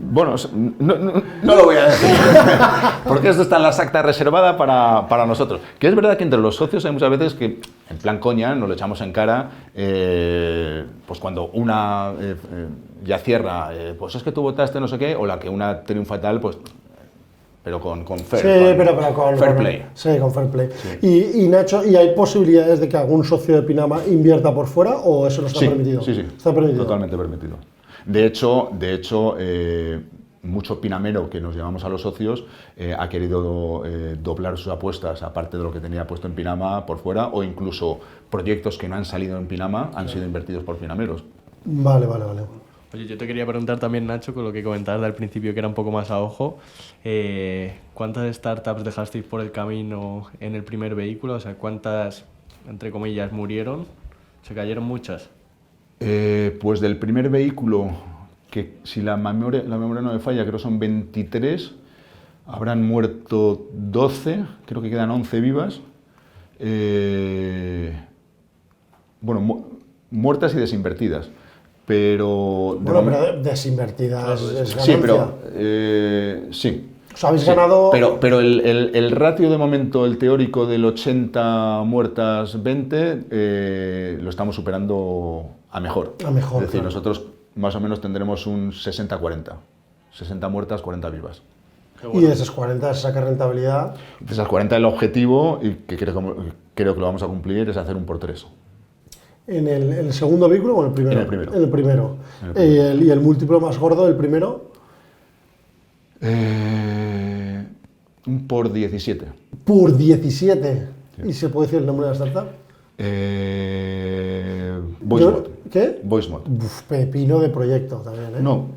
Bueno, no lo voy a decir, porque esto está en las actas reservada para nosotros. Que es verdad que entre los socios hay muchas veces que, en plan coña, nos lo echamos en cara, pues cuando una ya cierra, pues es que tú votaste no sé qué, o la que una triunfa tal, pues... Pero con fair, fair play. Sí, con fair play. Sí. Y Nacho, ¿y hay posibilidades de que algún socio de Pinama invierta por fuera o eso no está permitido? Sí, está permitido. Totalmente permitido. De hecho, mucho pinamero que nos llamamos a los socios ha querido doblar sus apuestas, aparte de lo que tenía puesto en Pinama, por fuera, o incluso proyectos que no han salido en Pinama han sido invertidos por pinameros. Vale. Oye, yo te quería preguntar también, Nacho, con lo que comentabas al principio, que era un poco más a ojo, ¿cuántas startups dejasteis por el camino en el primer vehículo? O sea, ¿cuántas, entre comillas, murieron? ¿Se cayeron muchas? Pues del primer vehículo, que si la memoria no me falla, creo son 23, habrán muerto 12, creo que quedan 11 vivas. Bueno, muertas y desinvertidas. Pero... pero desinvertidas es ganancia. Sí, pero... sí. O sea, habéis ganado... Pero el ratio de momento, el teórico del 80 muertas 20, lo estamos superando a mejor. A mejor, es decir, claro. nosotros más o menos tendremos un 60-40. 60 muertas, 40 vivas. Y de esas 40 se saca rentabilidad. De esas 40 el objetivo, y que creo que lo vamos a cumplir, es hacer un por 3. ¿En el segundo vehículo o en el primero? En el primero. En el primero. ¿Y el múltiplo más gordo del primero? Un por 17. Por 17. Sí. ¿Y se puede decir el nombre de la startup? VoiceMod. ¿Qué? VoiceMod. Pepino de proyecto también, ¿eh? No,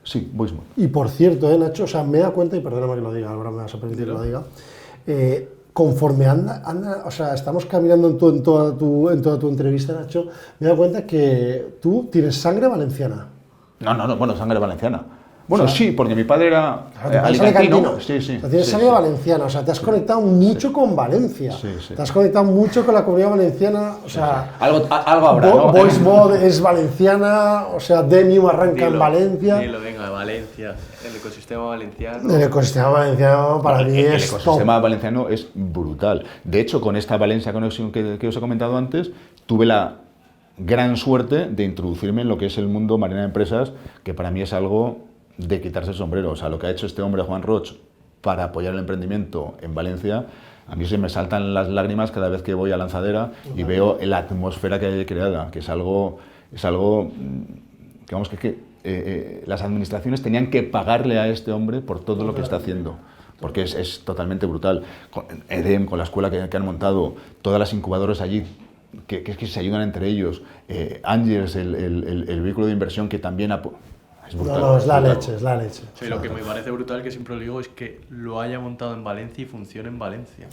sí, VoiceMod. Y por cierto, Nacho, o sea, me da cuenta, y perdóname que lo diga, ahora me vas a permitir que lo diga, conforme anda, o sea, estamos caminando en toda tu entrevista, Nacho, me da cuenta que tú tienes sangre valenciana. No, bueno, sangre valenciana. Bueno, o sea, sí, porque mi padre era alicantino. Sí. O sea, tienes sangre valenciana, o sea, te has conectado mucho con Valencia. Sí. Te has conectado mucho con la comunidad valenciana, o sea... Algo habrá, ¿no? VoiceMod es valenciana, o sea, Demium arranca en Valencia. Dilo, venga, Valencia, el ecosistema valenciano. El ecosistema valenciano para mí es El ecosistema valenciano es brutal. De hecho, con esta Valencia Connection que os he comentado antes, tuve la gran suerte de introducirme en lo que es el mundo Marina de Empresas, que para mí es algo de quitarse el sombrero. O sea, lo que ha hecho este hombre, Juan Roig, para apoyar el emprendimiento en Valencia, a mí se me saltan las lágrimas cada vez que voy a Lanzadera y veo la atmósfera que hay creada, que es algo que vamos, que las administraciones tenían que pagarle a este hombre por todo lo que está haciendo, porque es totalmente brutal. Con EDEM, con la escuela que han montado, todas las incubadoras allí, que se ayudan entre ellos, Angels, el vehículo de inversión que también es brutal. No, es la leche. Sí, lo que me parece brutal, que siempre lo digo, es que lo haya montado en Valencia y funcione en Valencia.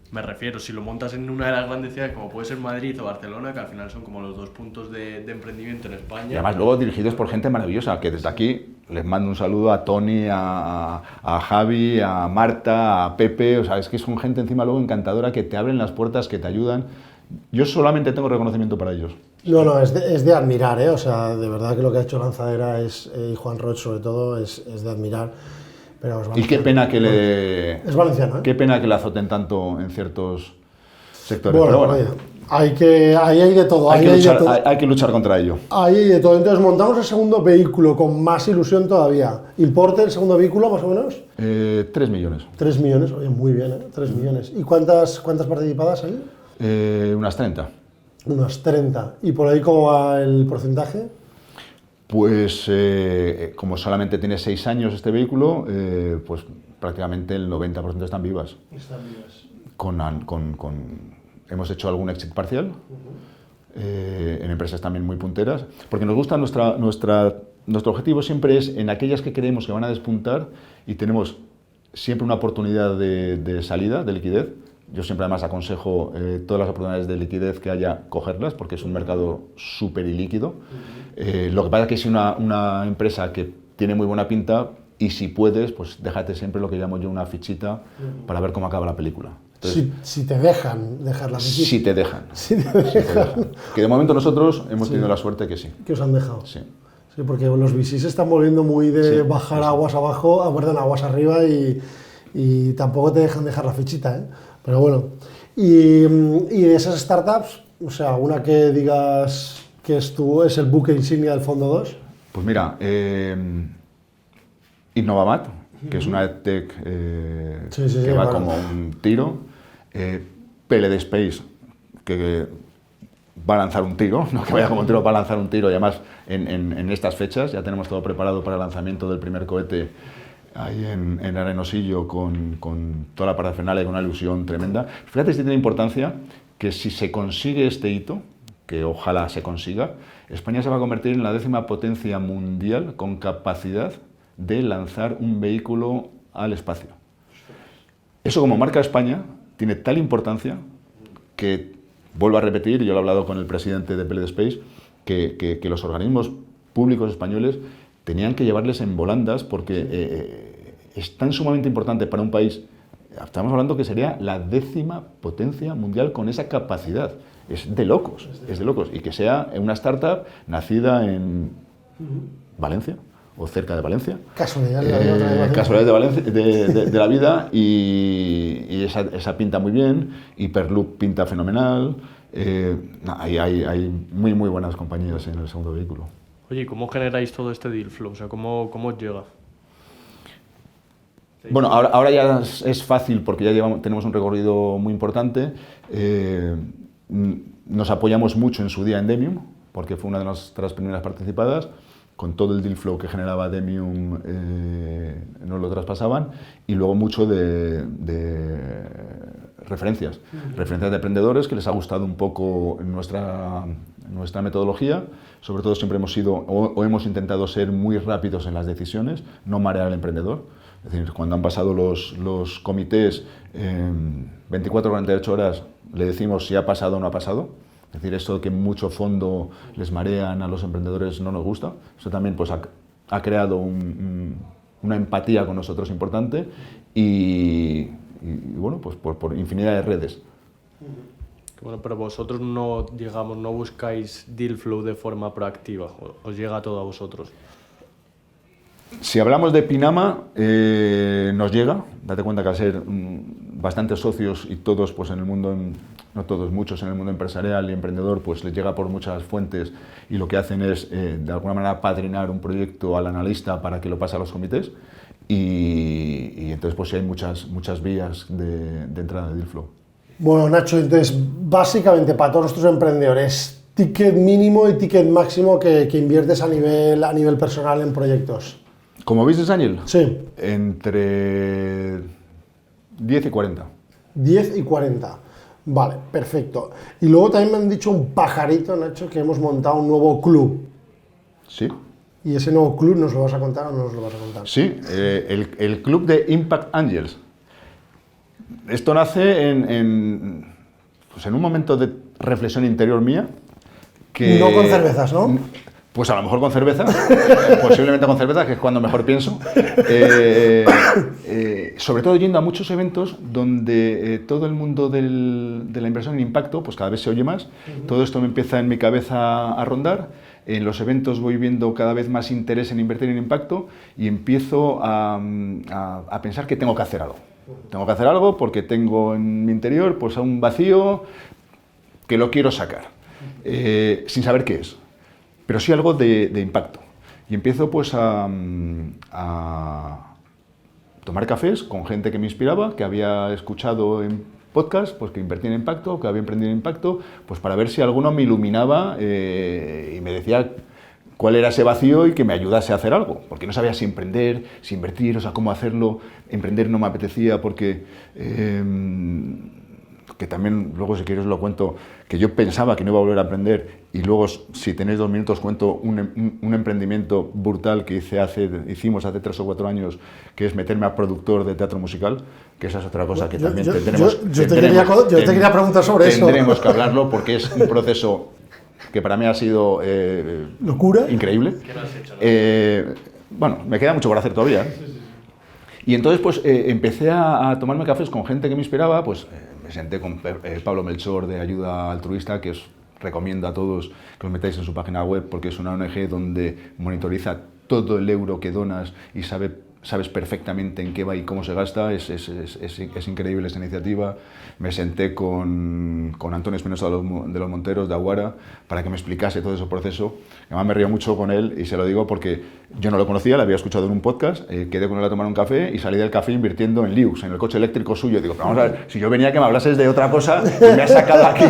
Me refiero, si lo montas en una de las grandes ciudades, como puede ser Madrid o Barcelona, que al final son como los dos puntos de emprendimiento en España. Y además luego dirigidos por gente maravillosa, que desde aquí les mando un saludo a Tony, a Javi, a Marta, a Pepe. O sea, es que son gente encima luego encantadora, que te abren las puertas, que te ayudan. Yo solamente tengo reconocimiento para ellos. No, es de admirar, ¿eh? O sea, de verdad que lo que ha hecho Lanzadera y Juan Roig sobre todo es de admirar. Pero y qué pena que es valenciano, ¿eh? Qué pena que le azoten tanto en ciertos sectores. Bueno, pero bueno, ahí hay de todo. Hay que luchar contra ello. Ahí hay de todo. Entonces montamos el segundo vehículo con más ilusión todavía. ¿Importe el segundo vehículo más o menos? 3 millones. 3 millones, oye, muy bien, ¿eh? 3 millones. ¿Y cuántas participadas hay? Unas 30. Unas 30. ¿Y por ahí cómo va el porcentaje? Pues como solamente tiene 6 años este vehículo, pues prácticamente el 90% están vivas. Están vivas. Hemos hecho algún exit parcial, en empresas también muy punteras, porque nos gusta nuestro objetivo siempre es en aquellas que creemos que van a despuntar y tenemos siempre una oportunidad de salida, de liquidez. Yo siempre además aconsejo todas las oportunidades de liquidez que haya, cogerlas, porque es un mercado súper ilíquido. Lo que pasa es que si una empresa que tiene muy buena pinta, y si puedes, pues déjate siempre lo que llamo yo una fichita para ver cómo acaba la película. Entonces, si te dejan dejar la fichita. Si te dejan. Si te dejan. Que de momento nosotros hemos tenido la suerte que sí. Que os han dejado. Sí. Sí, porque los VCs se están volviendo muy de bajar aguas abajo, aguas arriba y tampoco te dejan dejar la fichita, ¿eh? Pero bueno, y de esas startups, o sea, una que digas que es el buque insignia del Fondo 2. Pues mira, Innovamat, que es una EdTech que va como un tiro, PLD Space, que va a lanzar un tiro, no que vaya como un tiro, va a lanzar un tiro, y además en estas fechas ya tenemos todo preparado para el lanzamiento del primer cohete ahí en Arenosillo con toda la parafernalia y con una ilusión tremenda. Fíjate si tiene importancia que si se consigue este hito, que ojalá se consiga, España se va a convertir en la 10ª potencia mundial con capacidad de lanzar un vehículo al espacio. Eso como marca España tiene tal importancia que, vuelvo a repetir, yo lo he hablado con el presidente de PLD Space, que los organismos públicos españoles tenían que llevarles en volandas porque es tan sumamente importante para un país. Estamos hablando que sería la 10ª potencia mundial con esa capacidad. Es de locos, es de locos. Y que sea una startup nacida en Valencia o cerca de Valencia. Casualidad de la vida. Casualidad de la vida y esa pinta muy bien. Hyperloop pinta fenomenal. Hay muy buenas compañías en el segundo vehículo. Oye, ¿cómo generáis todo este deal flow? O sea, ¿cómo os llega? Bueno, ahora ya es fácil porque ya tenemos un recorrido muy importante. Nos apoyamos mucho en su día en Demium, porque fue una de las primeras participadas. Con todo el deal flow que generaba Demium, nos lo traspasaban. Y luego mucho de referencias. Referencias de emprendedores que les ha gustado un poco nuestra metodología. Sobre todo siempre hemos sido o hemos intentado ser muy rápidos en las decisiones, no marear al emprendedor. Es decir, cuando han pasado los comités, 24 o 48 horas le decimos si ha pasado o no ha pasado. Es decir, esto de que mucho fondo les marean a los emprendedores no nos gusta. Eso también pues, ha creado una empatía con nosotros importante y bueno, pues por infinidad de redes. Bueno, pero vosotros no, digamos, no buscáis deal flow de forma proactiva, os llega todo a vosotros. Si hablamos de Pinama, nos llega. Date cuenta que al ser bastantes socios y todos pues en el mundo, no todos, muchos en el mundo empresarial y emprendedor, pues les llega por muchas fuentes y lo que hacen es de alguna manera padrinar un proyecto al analista para que lo pase a los comités y entonces pues hay muchas vías de entrada de deal flow. Bueno, Nacho, entonces básicamente para todos nuestros emprendedores, ticket mínimo y ticket máximo que inviertes a nivel personal en proyectos. ¿Como business angel? Sí. Entre 10 y 40. 10 y 40. Vale, perfecto. Y luego también me han dicho un pajarito, Nacho, que hemos montado un nuevo club. Sí. ¿Y ese nuevo club nos lo vas a contar o no nos lo vas a contar? Sí, el club de Impact Angels. Esto nace pues en un momento de reflexión interior mía. Que, no con cervezas, ¿no? Pues a lo mejor con cerveza, posiblemente con cerveza, que es cuando mejor pienso. Sobre todo yendo a muchos eventos donde todo el mundo de la inversión en impacto, pues cada vez se oye más. Todo esto me empieza en mi cabeza a rondar. En los eventos voy viendo cada vez más interés en invertir en impacto y empiezo a pensar que tengo que hacer algo. Tengo que hacer algo porque tengo en mi interior pues un vacío que lo quiero sacar, sin saber qué es. Pero sí algo de impacto. Y empiezo pues a tomar cafés con gente que me inspiraba, que había escuchado en podcast, pues que invertía en impacto, que había emprendido en impacto, pues para ver si alguno me iluminaba y me decía cuál era ese vacío y que me ayudase a hacer algo. Porque no sabía si emprender, si invertir, o sea, cómo hacerlo. Emprender no me apetecía porque... que también luego si quieres lo cuento, que yo pensaba que no iba a volver a emprender y luego si tenéis 2 minutos cuento un emprendimiento brutal que hicimos hace 3 o 4 años, que es meterme a productor de teatro musical, que esa es otra cosa que también tendremos... Yo te quería preguntar sobre eso. Tendremos que hablarlo porque es un proceso que para mí ha sido... ¿Locura? Increíble. ¿Qué no has hecho? Bueno, me queda mucho por hacer todavía. Y entonces pues empecé a tomarme cafés con gente que me inspiraba, pues... Me senté con Pablo Melchor de Ayuda Altruista, que os recomiendo a todos que os metáis en su página web porque es una ONG donde monitoriza todo el euro que donas y sabes perfectamente en qué va y cómo se gasta. Es increíble esa iniciativa. Me senté con Antonio Espinosa de los Monteros, de Aguara, para que me explicase todo ese proceso. Además me río mucho con él y se lo digo porque yo no lo conocía, lo había escuchado en un podcast, quedé con él a tomar un café y salí del café invirtiendo en Liux, en el coche eléctrico suyo. Digo, vamos a ver, si yo venía que me hablases de otra cosa y me has sacado aquí.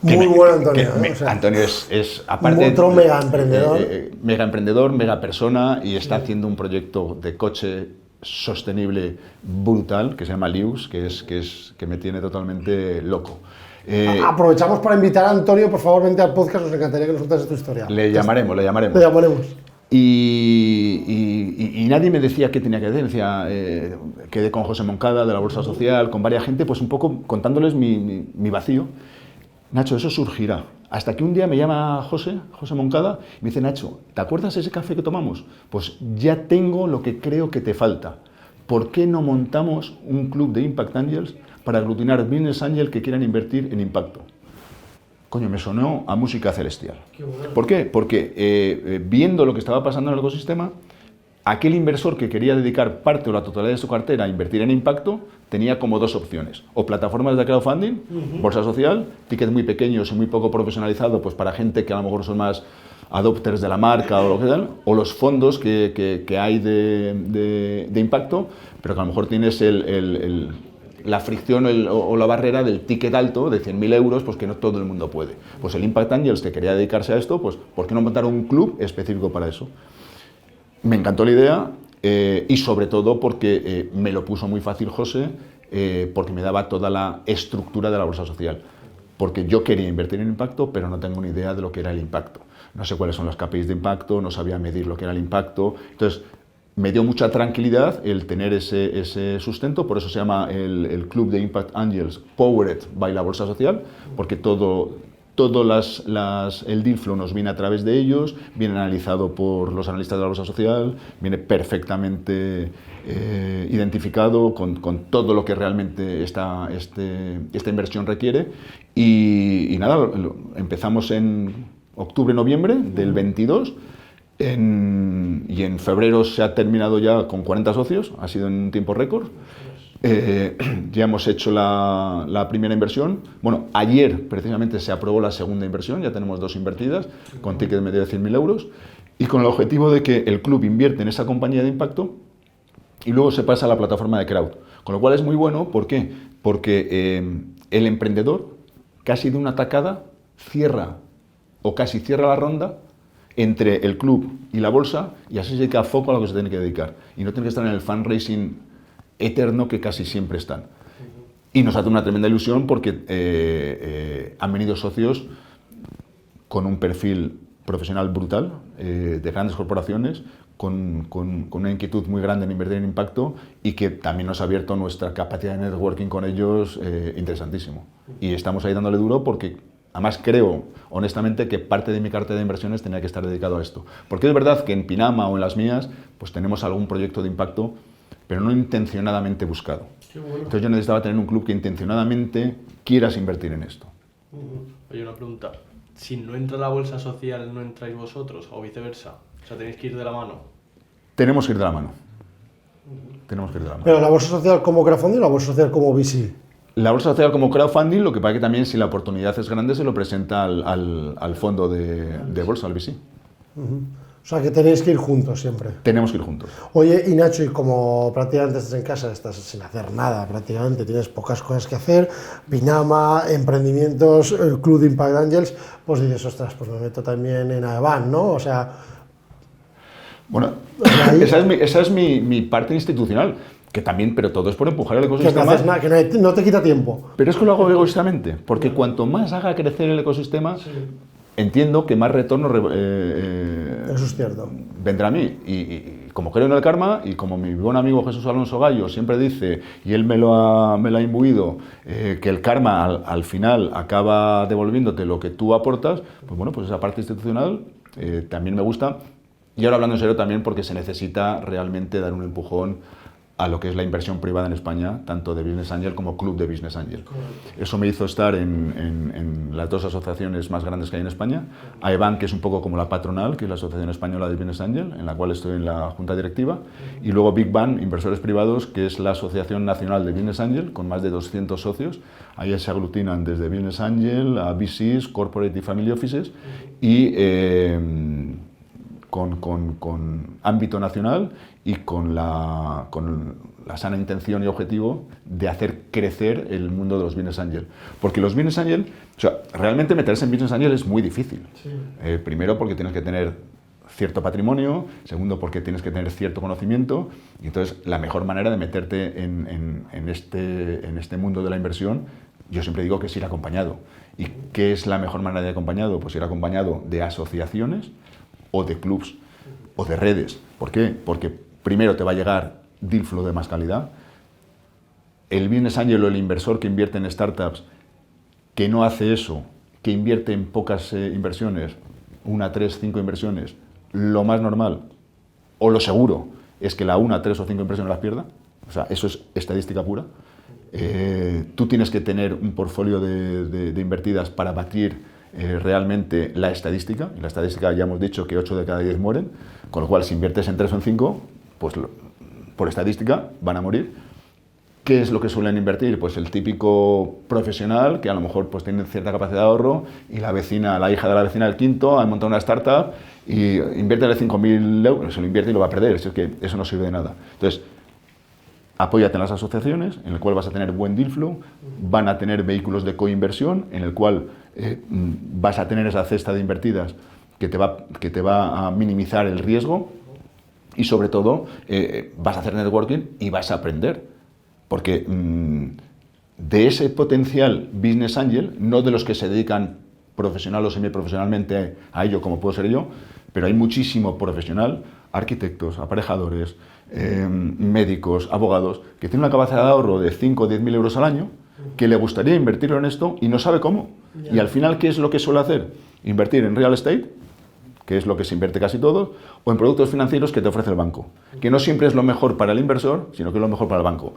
Muy bueno, Antonio. O sea, Antonio es aparte otro mega emprendedor. Mega emprendedor, mega persona y está haciendo un proyecto de coche sostenible brutal que se llama Liux, que me tiene totalmente loco. Aprovechamos para invitar a Antonio, por favor, vente al podcast, nos encantaría que nos contases tu historia. Le llamaremos. Y nadie me decía qué tenía que hacer. Decía, quedé con José Moncada de la Bolsa Social, con varias gente, pues un poco contándoles mi vacío. Nacho, eso surgirá. Hasta que un día me llama José Moncada y me dice, Nacho, ¿te acuerdas de ese café que tomamos? Pues ya tengo lo que creo que te falta. ¿Por qué no montamos un club de Impact Angels para aglutinar business angels que quieran invertir en impacto? Coño, me sonó a música celestial. ¿Por qué? Porque viendo lo que estaba pasando en el ecosistema, aquel inversor que quería dedicar parte o la totalidad de su cartera a invertir en impacto tenía como 2 opciones. O plataformas de crowdfunding, bolsa social, tickets muy pequeños y muy poco profesionalizado, pues para gente que a lo mejor son más adopters de la marca o lo que tal, o los fondos que hay de impacto, pero que a lo mejor tienes la fricción o la barrera del ticket alto de 100.000 euros, pues que no todo el mundo puede. Pues el Impact Angels, que quería dedicarse a esto, pues ¿por qué no montar un club específico para eso? Me encantó la idea y sobre todo porque me lo puso muy fácil José, porque me daba toda la estructura de la bolsa social. Porque yo quería invertir en impacto, pero no tengo ni idea de lo que era el impacto. No sé cuáles son los KPIs de impacto, no sabía medir lo que era el impacto. Entonces, me dio mucha tranquilidad el tener ese sustento, por eso se llama el Club de Impact Angels Powered by la Bolsa Social, porque todo el deal flow nos viene a través de ellos, viene analizado por los analistas de la Bolsa Social, viene perfectamente identificado con todo lo que realmente esta inversión requiere. Y nada, empezamos en octubre-noviembre del 22, y en febrero se ha terminado ya con 40 socios, ha sido en un tiempo récord. Ya hemos hecho la primera inversión. Bueno, ayer precisamente se aprobó la segunda inversión, ya tenemos 2 invertidas, con ticket medio de 100.000 euros, y con el objetivo de que el club invierte en esa compañía de impacto y luego se pasa a la plataforma de crowd. Con lo cual es muy bueno, ¿por qué? Porque el emprendedor casi de una tacada cierra la ronda entre el club y la bolsa, y así se dedica a foco a lo que se tiene que dedicar. Y no tiene que estar en el fundraising eterno que casi siempre están. Y nos hace una tremenda ilusión porque han venido socios con un perfil profesional brutal, de grandes corporaciones, con una inquietud muy grande en invertir en impacto, y que también nos ha abierto nuestra capacidad de networking con ellos interesantísimo. Y estamos ahí dándole duro porque además creo, honestamente, que parte de mi cartera de inversiones tenía que estar dedicado a esto. Porque es verdad que en Pinama o en las mías pues tenemos algún proyecto de impacto, pero no intencionadamente buscado. Entonces yo necesitaba tener un club que intencionadamente quieras invertir en esto. Oye, una pregunta. Si no entra la bolsa social, ¿no entráis vosotros? ¿O viceversa? O sea, ¿tenéis que ir de la mano? Tenemos que ir de la mano. Tenemos que ir de la mano. Pero la bolsa social como crowdfunding o la bolsa social como VC. La bolsa social como crowdfunding, lo que pasa que también si la oportunidad es grande se lo presenta al fondo de bolsa, al VC. O sea, que tenéis que ir juntos siempre. Tenemos que ir juntos. Oye, y Nacho, y como prácticamente estás en casa, estás sin hacer nada prácticamente, tienes pocas cosas que hacer, Pinama, emprendimientos, el Club de Impact Angels, pues dices, ostras, pues me meto también en Aeban, ¿no? O sea... Bueno, esa es mi parte institucional, que también, pero todo es por empujar el Que no ecosistema. haces nada, que no te quita tiempo. Pero es que lo hago egoístamente, porque cuanto más haga crecer el ecosistema, entiendo que más retorno Eso es cierto. vendrá a mí. Y como creo en el karma, y como mi buen amigo Jesús Alonso Gallo siempre dice, y él me lo ha imbuido, que el karma al final acaba devolviéndote lo que tú aportas, pues bueno, pues esa parte institucional también me gusta. Y ahora hablando en serio también porque se necesita realmente dar un empujón a lo que es la inversión privada en España, tanto de Business Angel como Club de Business Angel. Eso me hizo estar en las 2 asociaciones más grandes que hay en España. Aeban, que es un poco como la patronal, que es la Asociación Española de Business Angel, en la cual estoy en la junta directiva. Y luego Big Bang, Inversores Privados, que es la Asociación Nacional de Business Angel, con más de 200 socios. Ahí se aglutinan desde Business Angel a VCs, Corporate y Family Offices, y con ámbito nacional y con la sana intención y objetivo de hacer crecer el mundo de los Business Angel. Porque los Business Angel, o sea, realmente meterse en Business Angel es muy difícil. Sí. Primero porque tienes que tener cierto patrimonio, segundo porque tienes que tener cierto conocimiento, y entonces la mejor manera de meterte en este mundo de la inversión, yo siempre digo que es ir acompañado. ¿Y qué es la mejor manera de ir acompañado? Pues ir acompañado de asociaciones o de clubs o de redes. ¿Por qué? Porque primero te va a llegar deal flow de más calidad. El Business Angel o el inversor que invierte en startups que no hace eso, que invierte en pocas inversiones, 1, 3, 5 inversiones, lo más normal o lo seguro es que la 1, 3 o 5 inversiones las pierda. O sea, eso es estadística pura. Tú tienes que tener un portfolio de invertidas para batir realmente la estadística. Y la estadística ya hemos dicho que 8 de cada 10 mueren, con lo cual si inviertes en 3 o en 5, pues por estadística van a morir. ¿Qué es lo que suelen invertir? Pues el típico profesional que a lo mejor pues tiene cierta capacidad de ahorro y la vecina, la hija de la vecina del quinto ha montado una startup y inviértele 5.000 euros, se lo invierte y lo va a perder, es que eso no sirve de nada. Entonces, apóyate en las asociaciones, en el cual vas a tener buen deal flow, van a tener vehículos de coinversión, en el cual vas a tener esa cesta de invertidas que te va a minimizar el riesgo y sobre todo vas a hacer networking y vas a aprender. Porque de ese potencial business angel, no de los que se dedican profesional o semiprofesionalmente a ello, como puedo ser yo, pero hay muchísimo profesional, arquitectos, aparejadores, médicos, abogados, que tienen una capacidad de ahorro de 5 o 10.000 euros al año, que le gustaría invertirlo en esto y no sabe cómo. Y al final, ¿qué es lo que suele hacer? Invertir en real estate, que es lo que se invierte casi todo, o en productos financieros que te ofrece el banco, que no siempre es lo mejor para el inversor, sino que es lo mejor para el banco.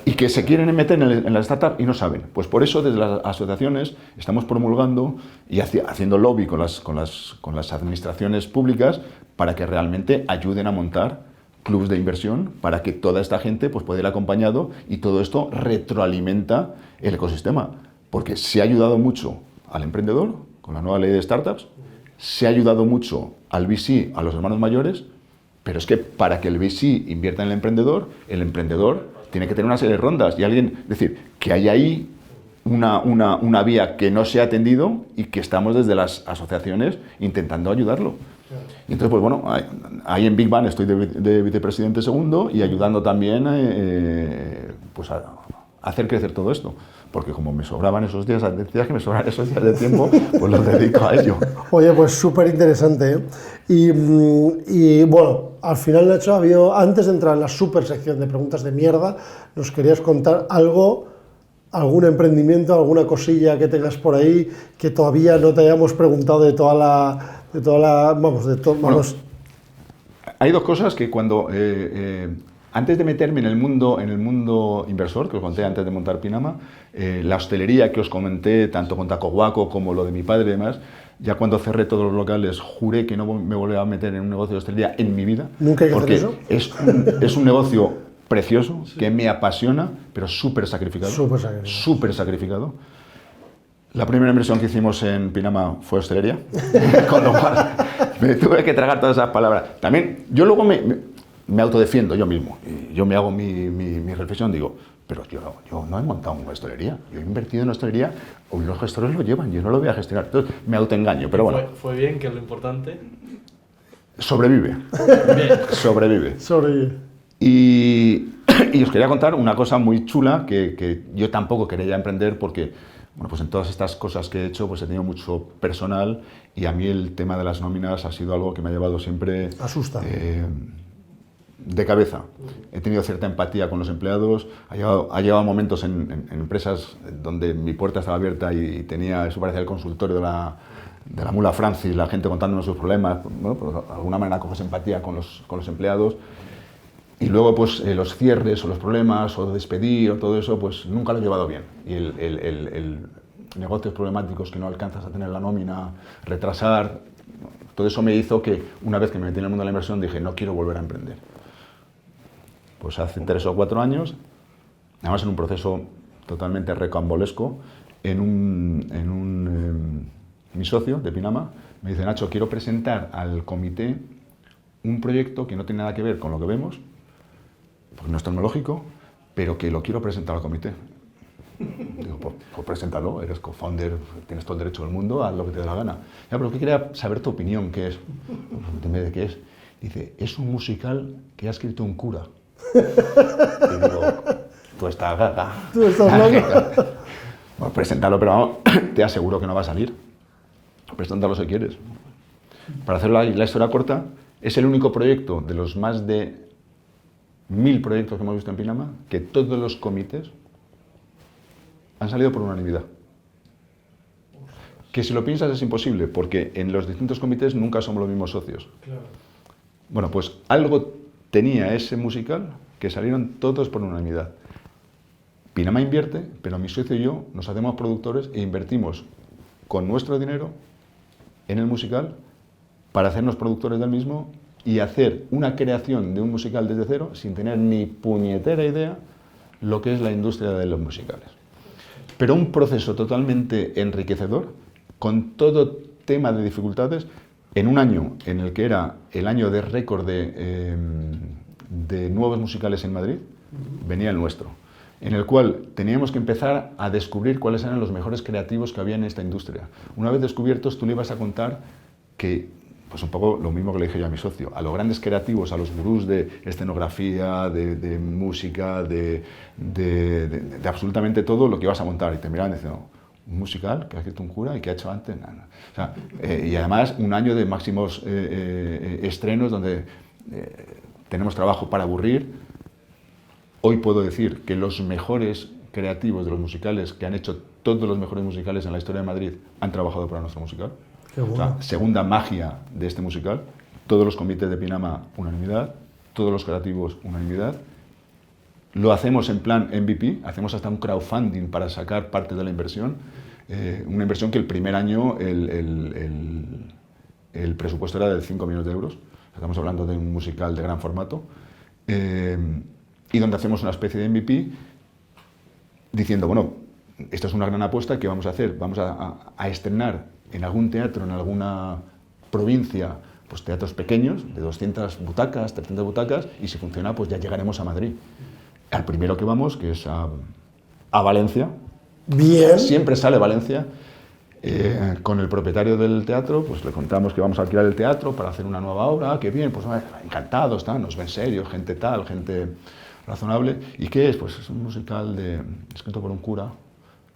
Y que se quieren meter en la startup y no saben. Pues por eso desde las asociaciones estamos promulgando y haciendo lobby con las administraciones públicas para que realmente ayuden a montar clubes de inversión para que toda esta gente pues, pueda ir acompañado y todo esto retroalimenta el ecosistema. Porque se ha ayudado mucho al emprendedor con la nueva ley de startups, se ha ayudado mucho al VC, a los hermanos mayores, pero es que para que el VC invierta en el emprendedor tiene que tener una serie de rondas y alguien, es decir, que hay ahí una vía que no se ha atendido y que estamos desde las asociaciones intentando ayudarlo. Y entonces, pues bueno, ahí en Big Bang estoy de vicepresidente segundo y ayudando también pues a hacer crecer todo esto. Porque como me sobraban esos días, decías que me sobran esos días de tiempo, pues los dedico a ello. Oye, pues súper interesante, ¿eh? Y bueno, al final, Nacho, antes de entrar en la super sección de preguntas de mierda, nos querías contar algo, algún emprendimiento, alguna cosilla que tengas por ahí que todavía no te hayamos preguntado de toda la Bueno, hay dos cosas que cuando antes de meterme en el mundo inversor, que os conté antes de montar Pinama, la hostelería que os comenté, tanto con Taco Guaco como lo de mi padre y demás, ya cuando cerré todos los locales, juré que no me volvía a meter en un negocio de hostelería en mi vida. ¿Nunca hay que hacer porque eso? Es un negocio precioso, sí, que me apasiona, pero súper sacrificado. Súper sacrificado. La primera inversión que hicimos en Pinama fue hostelería, con lo cual me tuve que tragar todas esas palabras. También, yo luego me autodefiendo yo mismo, y yo me hago mi reflexión, digo, pero yo no he montado una hostelería, yo he invertido en hostelería, hoy los gestores lo llevan, yo no lo voy a gestionar, entonces me autoengaño, pero bueno. Fue bien, que es lo importante. Sobrevive. Sobrevive. Y os quería contar una cosa muy chula que yo tampoco quería ya emprender porque, bueno, pues en todas estas cosas que he hecho, pues he tenido mucho personal y a mí el tema de las nóminas ha sido algo que me ha llevado siempre... Asusta. De cabeza. He tenido cierta empatía con los empleados, ha llegado momentos en empresas donde mi puerta estaba abierta y tenía, eso parecía el consultorio de la mula Francis, la gente contándome sus problemas, bueno, pues de alguna manera coges empatía con los empleados. Y luego pues los cierres o los problemas o despedir o todo eso, pues nunca lo he llevado bien. Y el negocios problemáticos que no alcanzas a tener la nómina, retrasar, todo eso me hizo que una vez que me metí en el mundo de la inversión dije, no quiero volver a emprender. Pues hace 3 o 4 años, además en un proceso totalmente rocambolesco, mi socio de Pinama me dice, Nacho, quiero presentar al comité un proyecto que no tiene nada que ver con lo que vemos, porque no es tecnológico, pero que lo quiero presentar al comité. Digo, pues preséntalo, eres co-founder, tienes todo el derecho del mundo, haz lo que te dé la gana. Ya, pero ¿qué quería saber tu opinión? ¿Qué es? Dime de qué es. Dice, es un musical que ha escrito un cura. Y digo, tú estás gaga. Tú estás loco. Bueno, preséntalo, pero vamos, te aseguro que no va a salir. Preséntalo si quieres. Para hacer la historia corta, es el único proyecto de los más de 1000 proyectos que hemos visto en Pinama que todos los comités han salido por unanimidad. Que si lo piensas es imposible, porque en los distintos comités nunca somos los mismos socios. Claro. Bueno, pues algo tenía ese musical que salieron todos por unanimidad. Pinama invierte, pero mi socio y yo nos hacemos productores e invertimos con nuestro dinero en el musical para hacernos productores del mismo y hacer una creación de un musical desde cero sin tener ni puñetera idea lo que es la industria de los musicales. Pero un proceso totalmente enriquecedor, con todo tema de dificultades, en un año en el que era el año de récord de nuevos musicales en Madrid, venía el nuestro, en el cual teníamos que empezar a descubrir cuáles eran los mejores creativos que había en esta industria. Una vez descubiertos, tú le ibas a contar que, pues un poco lo mismo que le dije yo a mi socio, a los grandes creativos, a los gurús de escenografía, de música, de absolutamente todo lo que ibas a montar, y te miraban y decían, no, un musical que ha escrito un cura y que ha hecho antes, nada. O sea, y además un año de máximos estrenos donde tenemos trabajo para aburrir. Hoy puedo decir que los mejores creativos de los musicales, que han hecho todos los mejores musicales en la historia de Madrid, han trabajado para nuestro musical. Qué bueno. O sea, segunda magia de este musical, todos los comités de Pinama, unanimidad, todos los creativos, unanimidad. Lo hacemos en plan MVP, hacemos hasta un crowdfunding para sacar parte de la inversión, una inversión que el primer año el presupuesto era de 5 millones de euros, estamos hablando de un musical de gran formato, y donde hacemos una especie de MVP diciendo, bueno, esto es una gran apuesta, ¿qué vamos a hacer? Vamos a estrenar en algún teatro, en alguna provincia, pues teatros pequeños, de 200 butacas, 300 butacas, y si funciona, pues ya llegaremos a Madrid. Al primero que vamos, que es a Valencia. Bien. Siempre sale Valencia. Con el propietario del teatro, pues le contamos que vamos a alquilar el teatro para hacer una nueva obra. Qué bien, pues encantados, nos ven serios, gente tal, gente razonable. ¿Y qué es? Pues es un musical escrito por un cura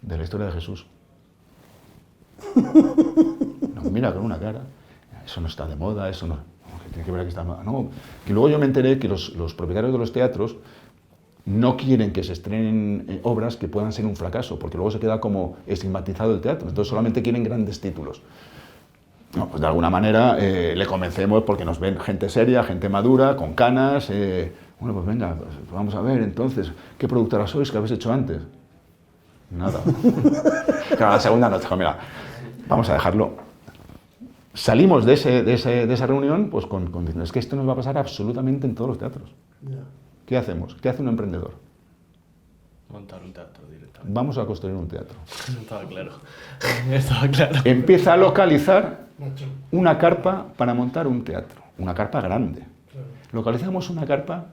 de la historia de Jesús. Nos mira con una cara, eso no está de moda, eso no, que tiene que ver que está de moda. No, que luego yo me enteré que los propietarios de los teatros no quieren que se estrenen obras que puedan ser un fracaso, porque luego se queda como estigmatizado el teatro, entonces solamente quieren grandes títulos. No, pues de alguna manera le convencemos porque nos ven gente seria, gente madura, con canas. Bueno, pues venga, pues vamos a ver entonces, ¿qué productora sois? ¿Qué habéis hecho antes? Nada. Claro, la segunda nos dijo, mira, vamos a dejarlo. Salimos de esa reunión pues diciendo, es que esto nos va a pasar absolutamente en todos los teatros. Yeah. ¿Qué hacemos? ¿Qué hace un emprendedor? Montar un teatro directamente. Vamos a construir un teatro. Estaba claro. Estaba claro. Empieza a localizar una carpa para montar un teatro, una carpa grande. Claro. Localizamos una carpa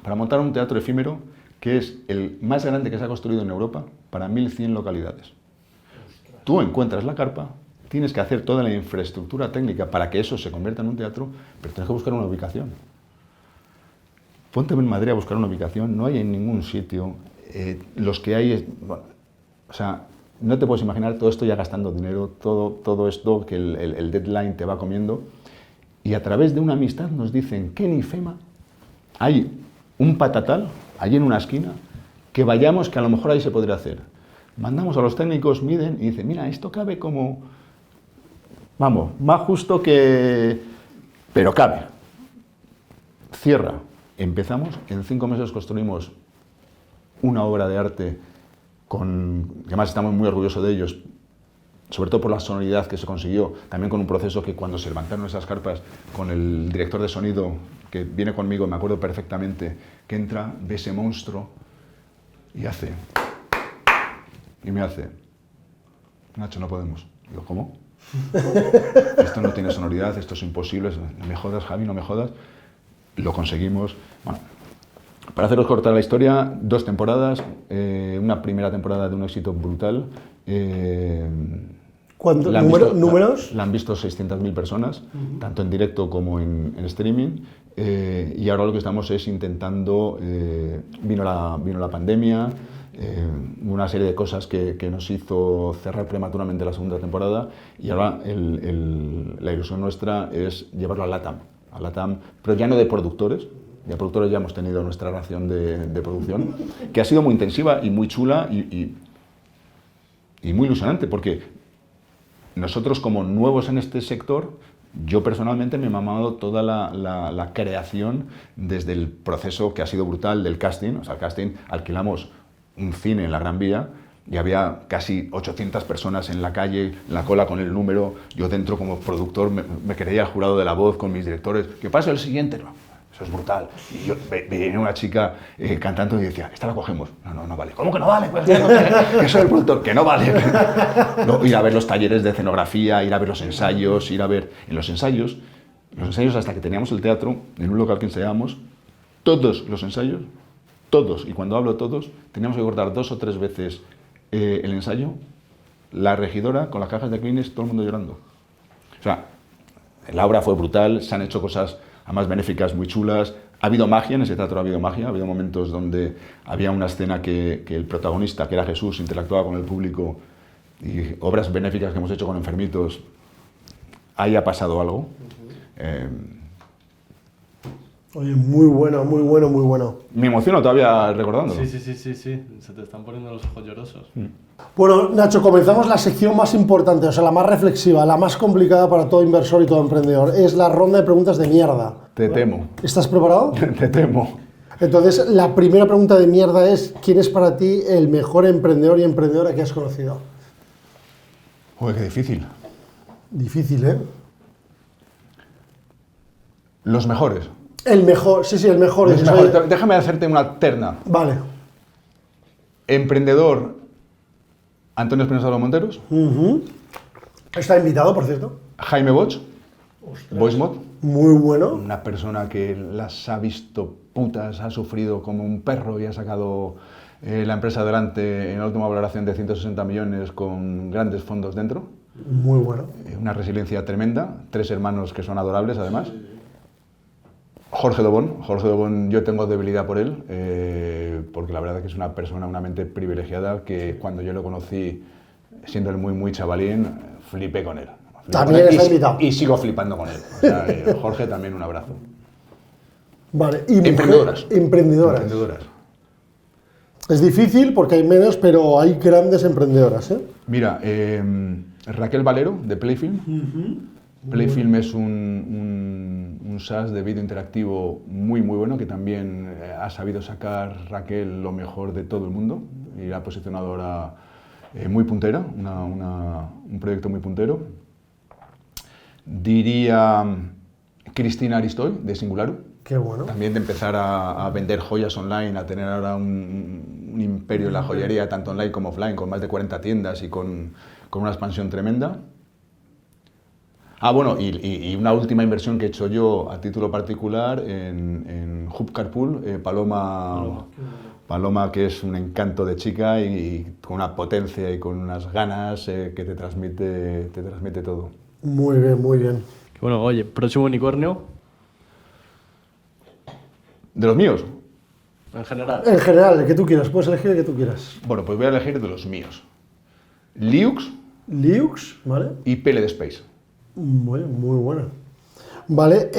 para montar un teatro efímero que es el más grande que se ha construido en Europa para 1.100 localidades. Tú encuentras la carpa, tienes que hacer toda la infraestructura técnica para que eso se convierta en un teatro, pero tienes que buscar una ubicación. Ponte en Madrid a buscar una ubicación, no hay en ningún sitio. Los que hay, bueno, o sea, no te puedes imaginar todo esto ya gastando dinero, todo esto que el deadline te va comiendo. Y a través de una amistad nos dicen que en IFEMA hay un patatal, allí en una esquina, que vayamos, que a lo mejor ahí se podría hacer. Mandamos a los técnicos, miden y dicen, mira, esto cabe como, vamos, más justo que, pero cabe. Cierra. Empezamos, en 5 meses construimos una obra de arte que además estamos muy orgullosos de ellos, sobre todo por la sonoridad que se consiguió, también con un proceso que cuando se levantaron esas carpas, con el director de sonido que viene conmigo, me acuerdo perfectamente, que entra, ve ese monstruo y hace, y me hace, Nacho, no podemos. Digo, ¿cómo? Esto no tiene sonoridad, esto es imposible, no me jodas, Javi, no me jodas. Lo conseguimos. Bueno, para haceros cortar la historia, 2 temporadas, una primera temporada de un éxito brutal. ¿Cuántos números? La han visto 600.000 personas, tanto en directo como en streaming. Y ahora lo que estamos es intentando, vino la pandemia, una serie de cosas que nos hizo cerrar prematuramente la segunda temporada, y ahora la ilusión nuestra es llevarlo a LATAM, pero ya no de productores. De productores ya hemos tenido nuestra ración de producción, que ha sido muy intensiva y muy chula y muy ilusionante, porque nosotros como nuevos en este sector, yo personalmente me he mamado toda la creación desde el proceso que ha sido brutal del casting. O sea, el casting, alquilamos un cine en la Gran Vía y había casi 800 personas en la calle, en la cola con el número. Yo dentro como productor me creía el jurado de La Voz con mis directores. ¿Qué pasa el siguiente? No. eso es brutal. Y yo veía una chica cantando y decía, esta la cogemos. No vale. ¿Cómo que no vale? Pues que soy el productor, que no vale. No, ir a ver los talleres de escenografía, ir a ver los ensayos, ir a ver... En los ensayos hasta que teníamos el teatro, en un local que ensayábamos, todos los ensayos, todos, y cuando hablo todos, teníamos que cortar 2 o 3 veces el ensayo, la regidora con las cajas de Kleenex, todo el mundo llorando. O sea, la obra fue brutal, se han hecho cosas además benéficas muy chulas, ha habido magia, en ese teatro ha habido magia, ha habido momentos donde había una escena que el protagonista, que era Jesús, interactuaba con el público, y obras benéficas que hemos hecho con enfermitos, ahí ha pasado algo. Oye, muy bueno, muy bueno, muy bueno. Me emociono todavía recordándolo. Sí, se te están poniendo los ojos llorosos. Bueno, Nacho, comenzamos la sección más importante, o sea, la más reflexiva, la más complicada para todo inversor y todo emprendedor. Es la ronda de preguntas de mierda. Te temo. ¿Estás preparado? Te temo. Entonces, la primera pregunta de mierda es, ¿quién es para ti el mejor emprendedor y emprendedora que has conocido? Joder, qué difícil. Difícil, ¿eh? Los mejores. El mejor, sí, el mejor. Los mejores. Déjame hacerte una terna. Vale. Emprendedor, Antonio Espinosa de Monteros. Está invitado, por cierto. Jaime Bosch, Voicemod. Muy bueno. Una persona que las ha visto putas, ha sufrido como un perro y ha sacado la empresa adelante en la última valoración de 160 millones con grandes fondos dentro. Muy bueno. Una resiliencia tremenda. 3 hermanos que son adorables, además. Jorge Dobón, yo tengo debilidad por él, porque la verdad es que es una persona, una mente privilegiada, que cuando yo lo conocí, siendo él muy chavalín, flipé con él. También está invitado. Y sigo flipando con él. O sea, Jorge, también un abrazo. Vale. Y Emprendedoras. Emprendedoras. Es difícil porque hay menos, pero hay grandes emprendedoras, ¿eh? Mira, Raquel Valero, de Playfilm. Playfilm es un SaaS de vídeo interactivo muy bueno, que también ha sabido sacar Raquel lo mejor de todo el mundo y la ha posicionado ahora muy puntera, un proyecto muy puntero. Diría Cristina Aristoy, de Singularu. Qué bueno. También de empezar a vender joyas online, a tener ahora un imperio en la joyería, tanto online como offline, con más de 40 tiendas y con una expansión tremenda. Ah, bueno, y una última inversión que he hecho yo a título particular en Hub Carpool, Paloma, que es un encanto de chica y con una potencia y con unas ganas que te transmite todo. Muy bien, muy bien. Bueno, oye, próximo unicornio. ¿De los míos? En general. En general, el que tú quieras, puedes elegir el que tú quieras. Bueno, pues voy a elegir de los míos. Liux. ¿Vale? Y PLD Space. Muy buena. Vale,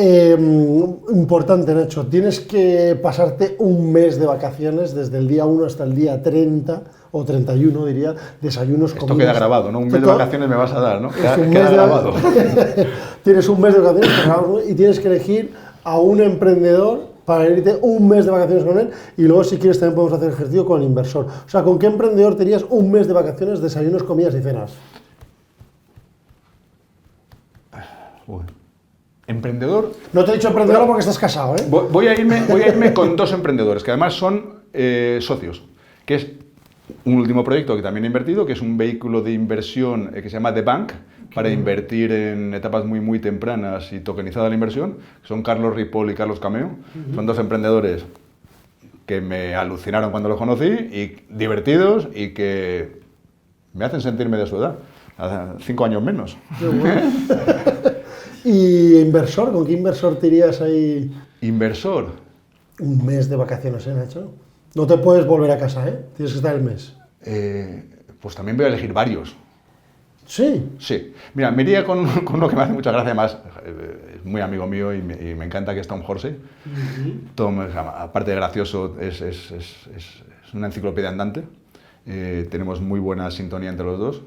importante, Nacho, tienes que pasarte un mes de vacaciones desde el día 1 hasta el día 30 o 31, diría, desayunos, Esto comidas. queda grabado, ¿no? Un mes de vacaciones me vas a dar, ¿no? Queda mes grabado. Tienes un mes de vacaciones y tienes que elegir a un emprendedor para irte un mes de vacaciones con él y luego, si quieres, también podemos hacer ejercicio con el inversor. O sea, ¿con qué emprendedor te irías un mes de vacaciones, desayunos, comidas y cenas? Emprendedor. No te he dicho emprendedor porque estás casado, ¿eh? Voy a irme con 2 emprendedores, que además son socios, que es un último proyecto que también he invertido, que es un vehículo de inversión que se llama The Bank, para invertir en etapas muy tempranas y tokenizada la inversión. Son Carlos Ripoll y Carlos Cameo. Son 2 emprendedores que me alucinaron cuando los conocí, y divertidos, y que me hacen sentirme de su edad. 5 años menos. Qué bueno. ¿Y inversor? ¿Con qué inversor te irías ahí? Inversor. Un mes de vacaciones, ¿eh, Nacho? No te puedes volver a casa, ¿eh? Tienes que estar el mes. Pues también voy a elegir varios. ¿Sí? Sí. Mira, me iría con uno que me hace mucha gracia, además es muy amigo mío y me encanta, que es Tom Horsey. Tom, aparte de gracioso, es una enciclopedia andante. Tenemos muy buena sintonía entre los dos.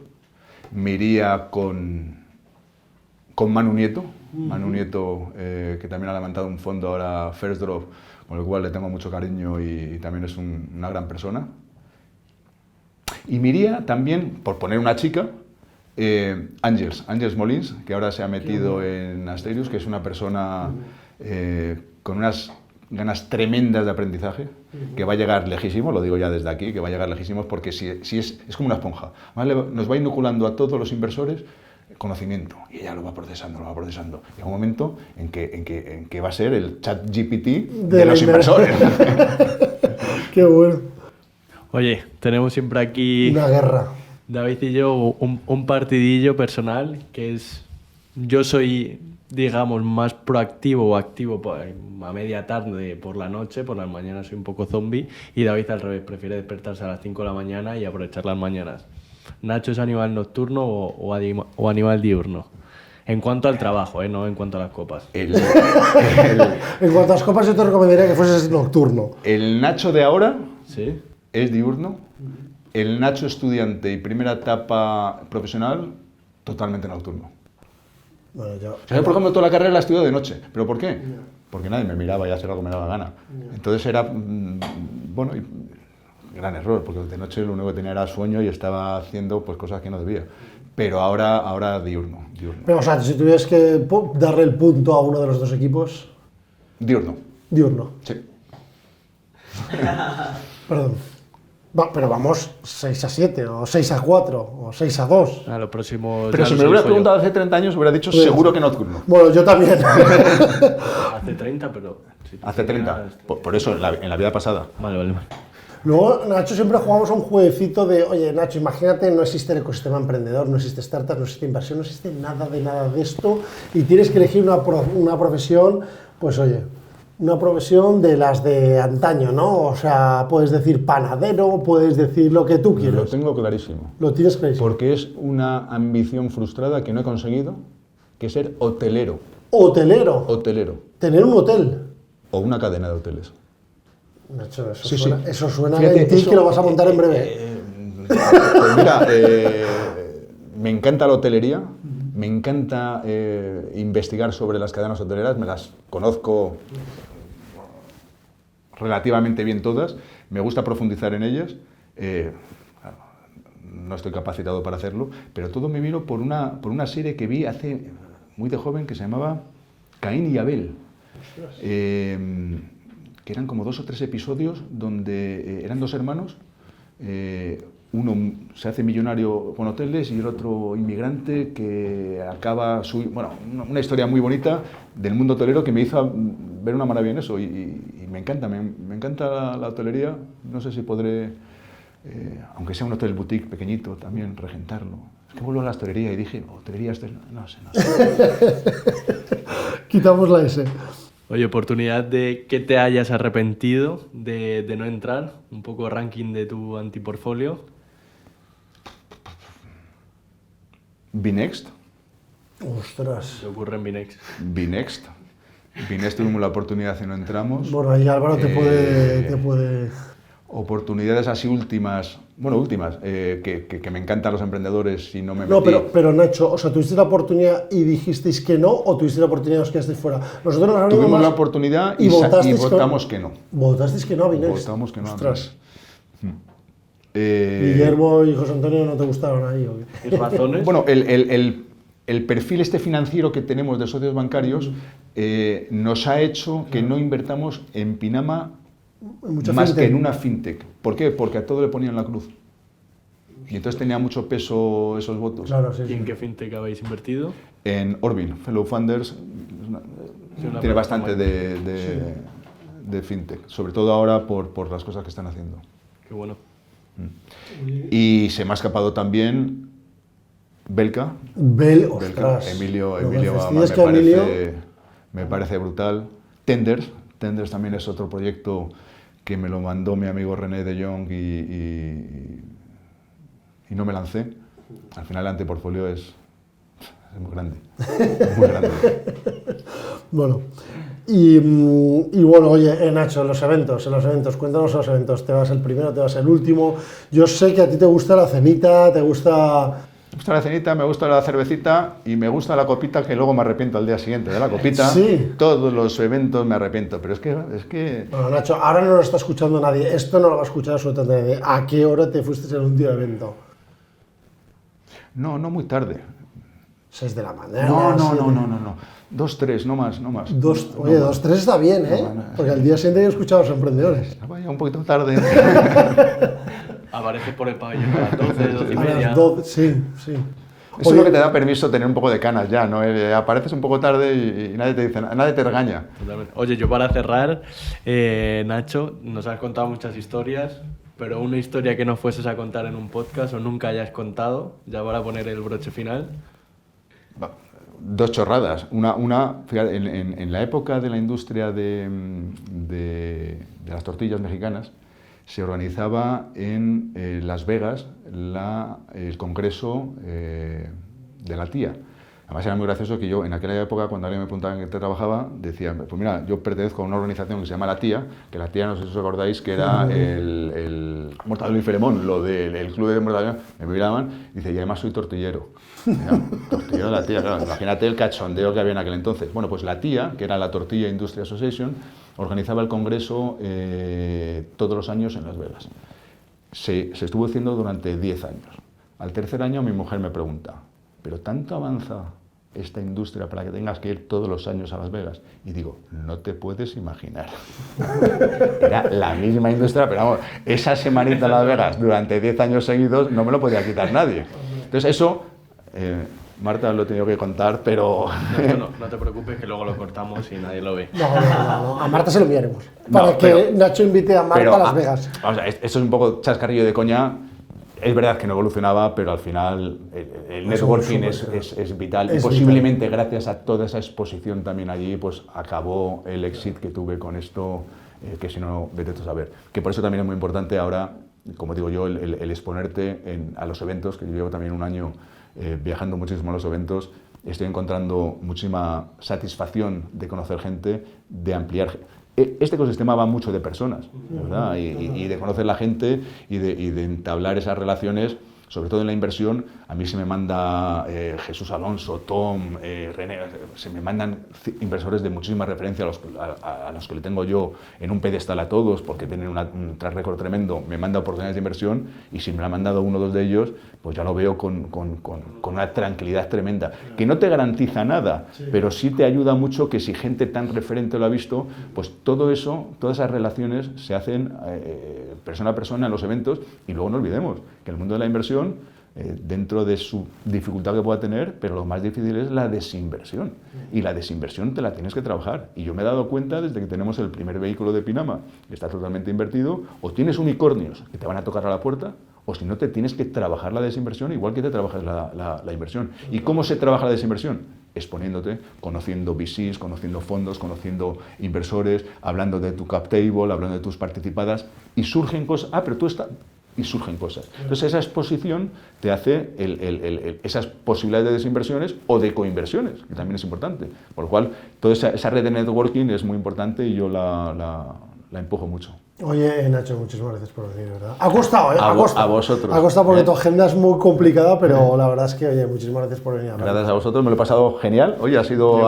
Me iría con Manu Nieto, que también ha levantado un fondo ahora, First Drop, con el cual le tengo mucho cariño y también es una gran persona. Y me iría también, por poner una chica, Ángels Molins, que ahora se ha metido en Asterius, que es una persona con unas ganas tremendas de aprendizaje, que va a llegar lejísimo, lo digo ya desde aquí, que va a llegar lejísimos porque si es como una esponja. ¿Vale? Nos va inoculando a todos los inversores conocimiento y ella lo va procesando, lo va procesando. Llega un momento en que va a ser el chat GPT de los inversores. Qué bueno. Oye, tenemos siempre aquí, Una guerra. David y yo, un partidillo personal, que es, yo soy, digamos, más proactivo o activo a media tarde por la noche, por las mañanas soy un poco zombie, y David al revés, prefiere despertarse a las 5 de la mañana y aprovechar las mañanas. ¿Nacho es animal nocturno o animal diurno? En cuanto al trabajo, no en cuanto a las copas. En cuanto a las copas, yo te recomendaría que fueses nocturno. El Nacho de ahora ¿Sí? es diurno. El Nacho estudiante y primera etapa profesional, totalmente nocturno. Bueno, yo... O sea, yo, por ejemplo, toda la carrera la estudiado de noche. ¿Pero por qué? Porque nadie me miraba y hacía lo que me daba la gana. Entonces era, bueno, gran error, porque de noche lo único que tenía era sueño y estaba haciendo pues cosas que no debía. Pero ahora diurno. Pero, o sea, si tuvieras que darle el punto a uno de los dos equipos... Diurno. Diurno. Sí. Perdón. Pero vamos 6-7, o 6-4, o 6-2. A los próximos... Pero si me hubieras preguntado hace 30 años, hubiera dicho Pues, seguro que nocturno. Bueno, yo también. Hace 30, pero... Si Hace 30. Por eso, en la vida pasada. Vale. Luego, Nacho, siempre jugamos a un jueguecito de, oye, Nacho, imagínate, no existe el ecosistema emprendedor, no existe startup, no existe inversión, no existe nada de esto, y tienes que elegir una profesión, pues oye, una profesión de las de antaño, ¿no? O sea, puedes decir panadero, puedes decir lo que tú quieras. Lo tengo clarísimo. Lo tienes clarísimo. Porque es una ambición frustrada que no he conseguido, que es ser hotelero. Hotelero. Hotelero. Tener un hotel. O una cadena de hoteles. Nacho, eso Sí, suena, sí. eso suena Fíjate, en ti eso, que lo vas a montar en breve. Pues mira, me encanta la hotelería, me encanta investigar sobre las cadenas hoteleras, me las conozco relativamente bien todas, me gusta profundizar en ellas, no estoy capacitado para hacerlo, pero todo me vino por una serie que vi hace muy de joven que se llamaba Caín y Abel. Que eran como 2 o 3 episodios donde eran 2 hermanos, uno se hace millonario con hoteles y el otro inmigrante que acaba una historia muy bonita del mundo hotelero que me hizo ver una maravilla en eso y me encanta la hotelería, no sé si podré, aunque sea un hotel boutique pequeñito también, regentarlo. Es que vuelvo a la hostelería y dije, hotelería, no sé. Quitamos la S. Oye, oportunidad de que te hayas arrepentido de no entrar, un poco ranking de tu antiportfolio. Binext. Ostras. ¿Qué ocurre en Binext? Binext tuvimos la oportunidad y no entramos. Bueno, ahí Álvaro te puede... Oportunidades así últimas, que me encantan los emprendedores y no me metí. No, pero Nacho, o sea, ¿tuviste la oportunidad y dijisteis que no o tuviste la oportunidad y os quedasteis fuera? Nosotros nos tuvimos la oportunidad y votamos que no. ¿Votasteis que no a Binext? Votamos que no a Ostras. Binext. Guillermo y José Antonio no te gustaron ahí, ¿o qué? ¿Qué razones? Bueno, el perfil financiero que tenemos de socios bancarios nos ha hecho que no invertamos en Pinama más fintech. que en una fintech. ¿Por qué? Porque a todo le ponían la cruz. Y entonces tenía mucho peso esos votos. Claro, sí, ¿Y en qué fintech habéis invertido? En Orbin, Fellow Funders, tiene bastante de fintech, sobre todo ahora por las cosas que están haciendo. Qué bueno. Y se me ha escapado también Belka. Ostras. Emilio No me parece brutal. Tenders también es otro proyecto que me lo mandó mi amigo René de Jong y no me lancé. Al final el antiportfolio es muy grande. Muy grande. Bueno, y bueno, oye, Nacho, en los eventos, cuéntanos los eventos. ¿Te vas el primero, te vas el último? Yo sé que a ti te gusta la cenita, te gusta... Me gusta la cenita, me gusta la cervecita y me gusta la copita, que luego me arrepiento al día siguiente de la copita. Sí. Todos los eventos me arrepiento, pero es que... Bueno, Nacho, ahora no lo está escuchando nadie, esto no lo va a escuchar absolutamente nadie. ¿A qué hora te fuiste en un día de evento? No muy tarde. 6 de la mañana. No. 2, 3, no más. Oye, 2, 3 está bien, ¿eh? Porque al día siguiente yo he escuchado a los emprendedores. Vaya un poquito tarde. Aparece por el pabellón a las 12, 12 y A media. las 12, sí. Eso es lo que te da permiso tener un poco de canas ya, ¿no? Apareces un poco tarde y nadie te dice, nadie te regaña. Totalmente. Oye, yo para cerrar, Nacho, nos has contado muchas historias, pero una historia que no fueses a contar en un podcast o nunca hayas contado, ya para poner el broche final. 2 chorradas. Una fíjate, en la época de la industria de las tortillas mexicanas, se organizaba en Las Vegas el congreso de la tía. Además era muy gracioso que yo en aquella época, cuando alguien me preguntaba en qué trabajaba, decía, pues mira, yo pertenezco a una organización que se llama La Tía, que La Tía, no sé si os acordáis, que era el Mortadelo y Filemón, lo del club de Mortadelo, me miraban, y dice, y además soy tortillero. Tortillero de La Tía, claro, imagínate el cachondeo que había en aquel entonces. Bueno, pues La Tía, que era la Tortilla Industry Association, organizaba el congreso todos los años en Las Vegas. Se estuvo haciendo durante 10 años. Al tercer año mi mujer me pregunta, ¿pero tanto avanza esta industria para que tengas que ir todos los años a Las Vegas? Y digo, no te puedes imaginar. Era la misma industria, pero vamos, esa semanita en Las Vegas durante 10 años seguidos no me lo podía quitar nadie. Entonces eso, Marta lo he tenido que contar, pero... No te preocupes que luego lo cortamos y nadie lo ve. No, a Marta se lo enviaremos. Para que Nacho invite a Marta a Las Vegas. Vamos a ver, esto es un poco chascarrillo de coña. Es verdad que no evolucionaba, pero al final el networking es vital. Y posiblemente gracias a toda esa exposición también allí, pues acabó el éxito que tuve con esto, que si no, vete tú a saber. Que por eso también es muy importante ahora, como digo yo, el exponerte a los eventos, que yo llevo también un año viajando muchísimo a los eventos. Estoy encontrando muchísima satisfacción de conocer gente, de ampliar. Este ecosistema va mucho de personas, ¿verdad? Y de conocer la gente y de entablar esas relaciones, sobre todo en la inversión. A mí se me manda Jesús Alonso, Tom, René, se me mandan inversores de muchísima referencia a los que le tengo yo en un pedestal a todos, porque tienen un track record tremendo. Me manda oportunidades de inversión y si me lo han mandado 1 o 2 de ellos, pues ya lo veo con una tranquilidad tremenda, que no te garantiza nada, pero sí te ayuda mucho que si gente tan referente lo ha visto, pues todo eso, todas esas relaciones se hacen persona a persona en los eventos. Y luego no olvidemos que el mundo de la inversión, dentro de su dificultad que pueda tener, pero lo más difícil es la desinversión. Y la desinversión te la tienes que trabajar. Y yo me he dado cuenta desde que tenemos el primer vehículo de Pinama, que está totalmente invertido, o tienes unicornios que te van a tocar a la puerta, o si no, te tienes que trabajar la desinversión igual que te trabajas la inversión. ¿Y cómo se trabaja la desinversión? Exponiéndote, conociendo VCs, conociendo fondos, conociendo inversores, hablando de tu cap table, hablando de tus participadas, y surgen cosas. Pero tú estás... Y surgen cosas. Entonces esa exposición te hace esas posibilidades de desinversiones o de coinversiones, que también es importante. Por lo cual, toda esa red de networking es muy importante y yo la empujo mucho. Oye, Nacho, muchísimas gracias por venir, ¿verdad? Ha costado, ¿eh? Ha costado. A vosotros. Ha costado porque tu agenda es muy complicada, pero la verdad es que, oye, muchísimas gracias por venir. Gracias a vosotros, me lo he pasado genial. Oye, ha sido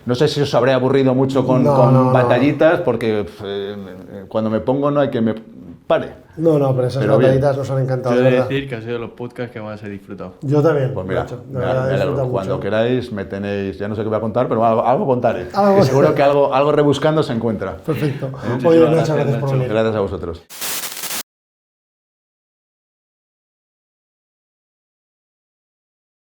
no sé si os habré aburrido mucho con batallitas, porque cuando me pongo no hay que me pare. No, pero esas batallitas nos han encantado. Yo he de decir que ha sido de los podcasts que más he disfrutado. Yo también. Pues mira, Nacho, me alegro. Cuando queráis me tenéis, ya no sé qué voy a contar, pero algo contaré. Algo seguro que algo rebuscando se encuentra. Perfecto. Oye, muchas gracias por venir. Gracias a vosotros.